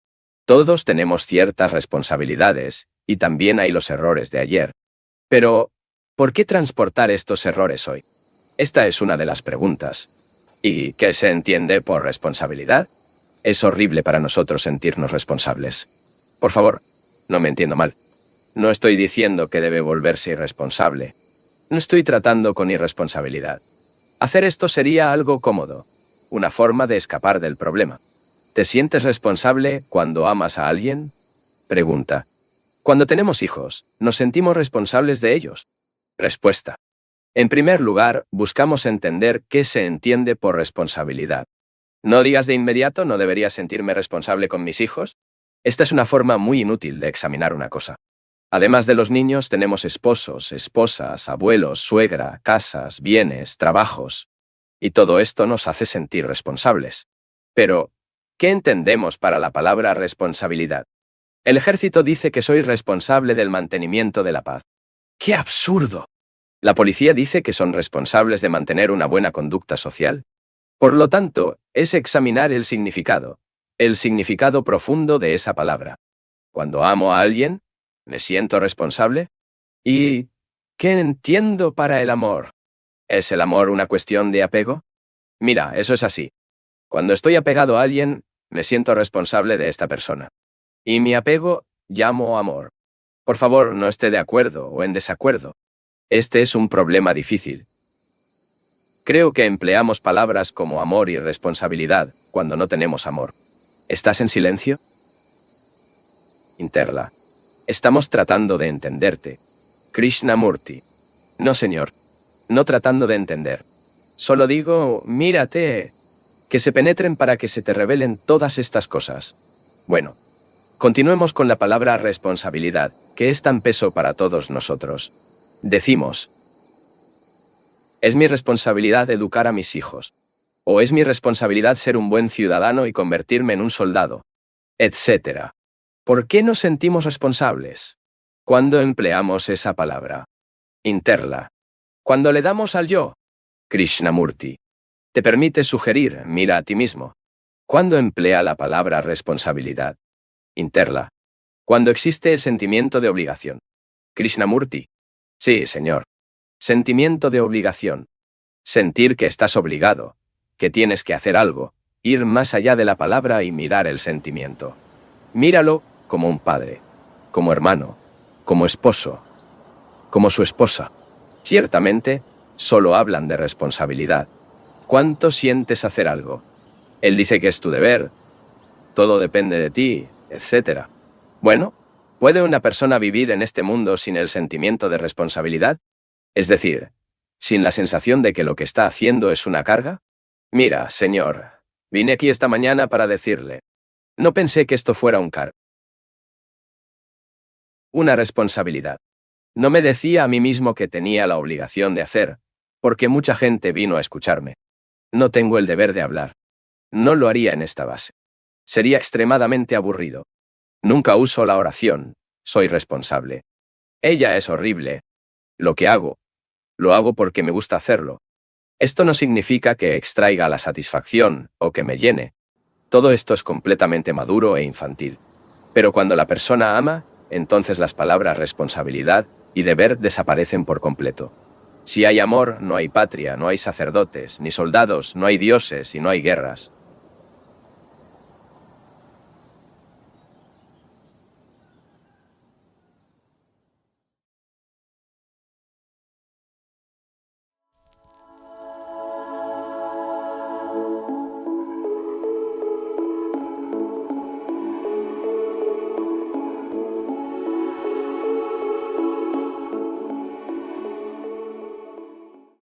Todos tenemos ciertas responsabilidades, y también hay los errores de ayer. Pero, ¿por qué transportar estos errores hoy? Esta es una de las preguntas. ¿Y qué se entiende por responsabilidad? Es horrible para nosotros sentirnos responsables. Por favor, no me entiendo mal. No estoy diciendo que debe volverse irresponsable. No estoy tratando con irresponsabilidad. Hacer esto sería algo cómodo, una forma de escapar del problema. ¿Te sientes responsable cuando amas a alguien? Pregunta. Cuando tenemos hijos, ¿nos sentimos responsables de ellos? Respuesta. En primer lugar, buscamos entender qué se entiende por responsabilidad. No digas de inmediato, ¿no debería sentirme responsable con mis hijos? Esta es una forma muy inútil de examinar una cosa. Además de los niños, tenemos esposos, esposas, abuelos, suegra, casas, bienes, trabajos. Y todo esto nos hace sentir responsables. Pero, ¿qué entendemos para la palabra responsabilidad? El ejército dice que soy responsable del mantenimiento de la paz. ¡Qué absurdo! La policía dice que son responsables de mantener una buena conducta social. Por lo tanto, es examinar el significado profundo de esa palabra. Cuando amo a alguien, ¿me siento responsable? ¿Y qué entiendo para el amor? ¿Es el amor una cuestión de apego? Mira, eso es así. Cuando estoy apegado a alguien, me siento responsable de esta persona. Y mi apego llamo amor. Por favor, no esté de acuerdo o en desacuerdo. Este es un problema difícil. Creo que empleamos palabras como amor y responsabilidad cuando no tenemos amor. ¿Estás en silencio? Interla. Estamos tratando de entenderte. Krishnamurti. No, señor. No tratando de entender. Solo digo, mírate. Que se penetren para que se te revelen todas estas cosas. Bueno. Continuemos con la palabra responsabilidad, que es tan peso para todos nosotros. Decimos, ¿es mi responsabilidad educar a mis hijos? ¿O es mi responsabilidad ser un buen ciudadano y convertirme en un soldado? Etcétera. ¿Por qué nos sentimos responsables? ¿Cuándo empleamos esa palabra? Interla. Cuando le damos al yo. Krishnamurti. Te permite sugerir, mira a ti mismo. ¿Cuándo emplea la palabra responsabilidad? Interla. Cuando existe el sentimiento de obligación. Krishnamurti. Sí, señor. Sentimiento de obligación. Sentir que estás obligado, que tienes que hacer algo, ir más allá de la palabra y mirar el sentimiento. Míralo como un padre, como hermano, como esposo, como su esposa. Ciertamente, solo hablan de responsabilidad. ¿Cuánto sientes hacer algo? Él dice que es tu deber, todo depende de ti, etc. Bueno, ¿puede una persona vivir en este mundo sin el sentimiento de responsabilidad? Es decir, sin la sensación de que lo que está haciendo es una carga. Mira, señor, vine aquí esta mañana para decirle, no pensé que esto fuera un cargo, una responsabilidad. No me decía a mí mismo que tenía la obligación de hacer, porque mucha gente vino a escucharme. No tengo el deber de hablar. No lo haría en esta base. Sería extremadamente aburrido. Nunca uso la oración, soy responsable. Ella es horrible. Lo que hago, lo hago porque me gusta hacerlo. Esto no significa que extraiga la satisfacción o que me llene. Todo esto es completamente maduro e infantil. Pero cuando la persona ama, entonces las palabras responsabilidad y deber desaparecen por completo. Si hay amor, no hay patria, no hay sacerdotes, ni soldados, no hay dioses y no hay guerras.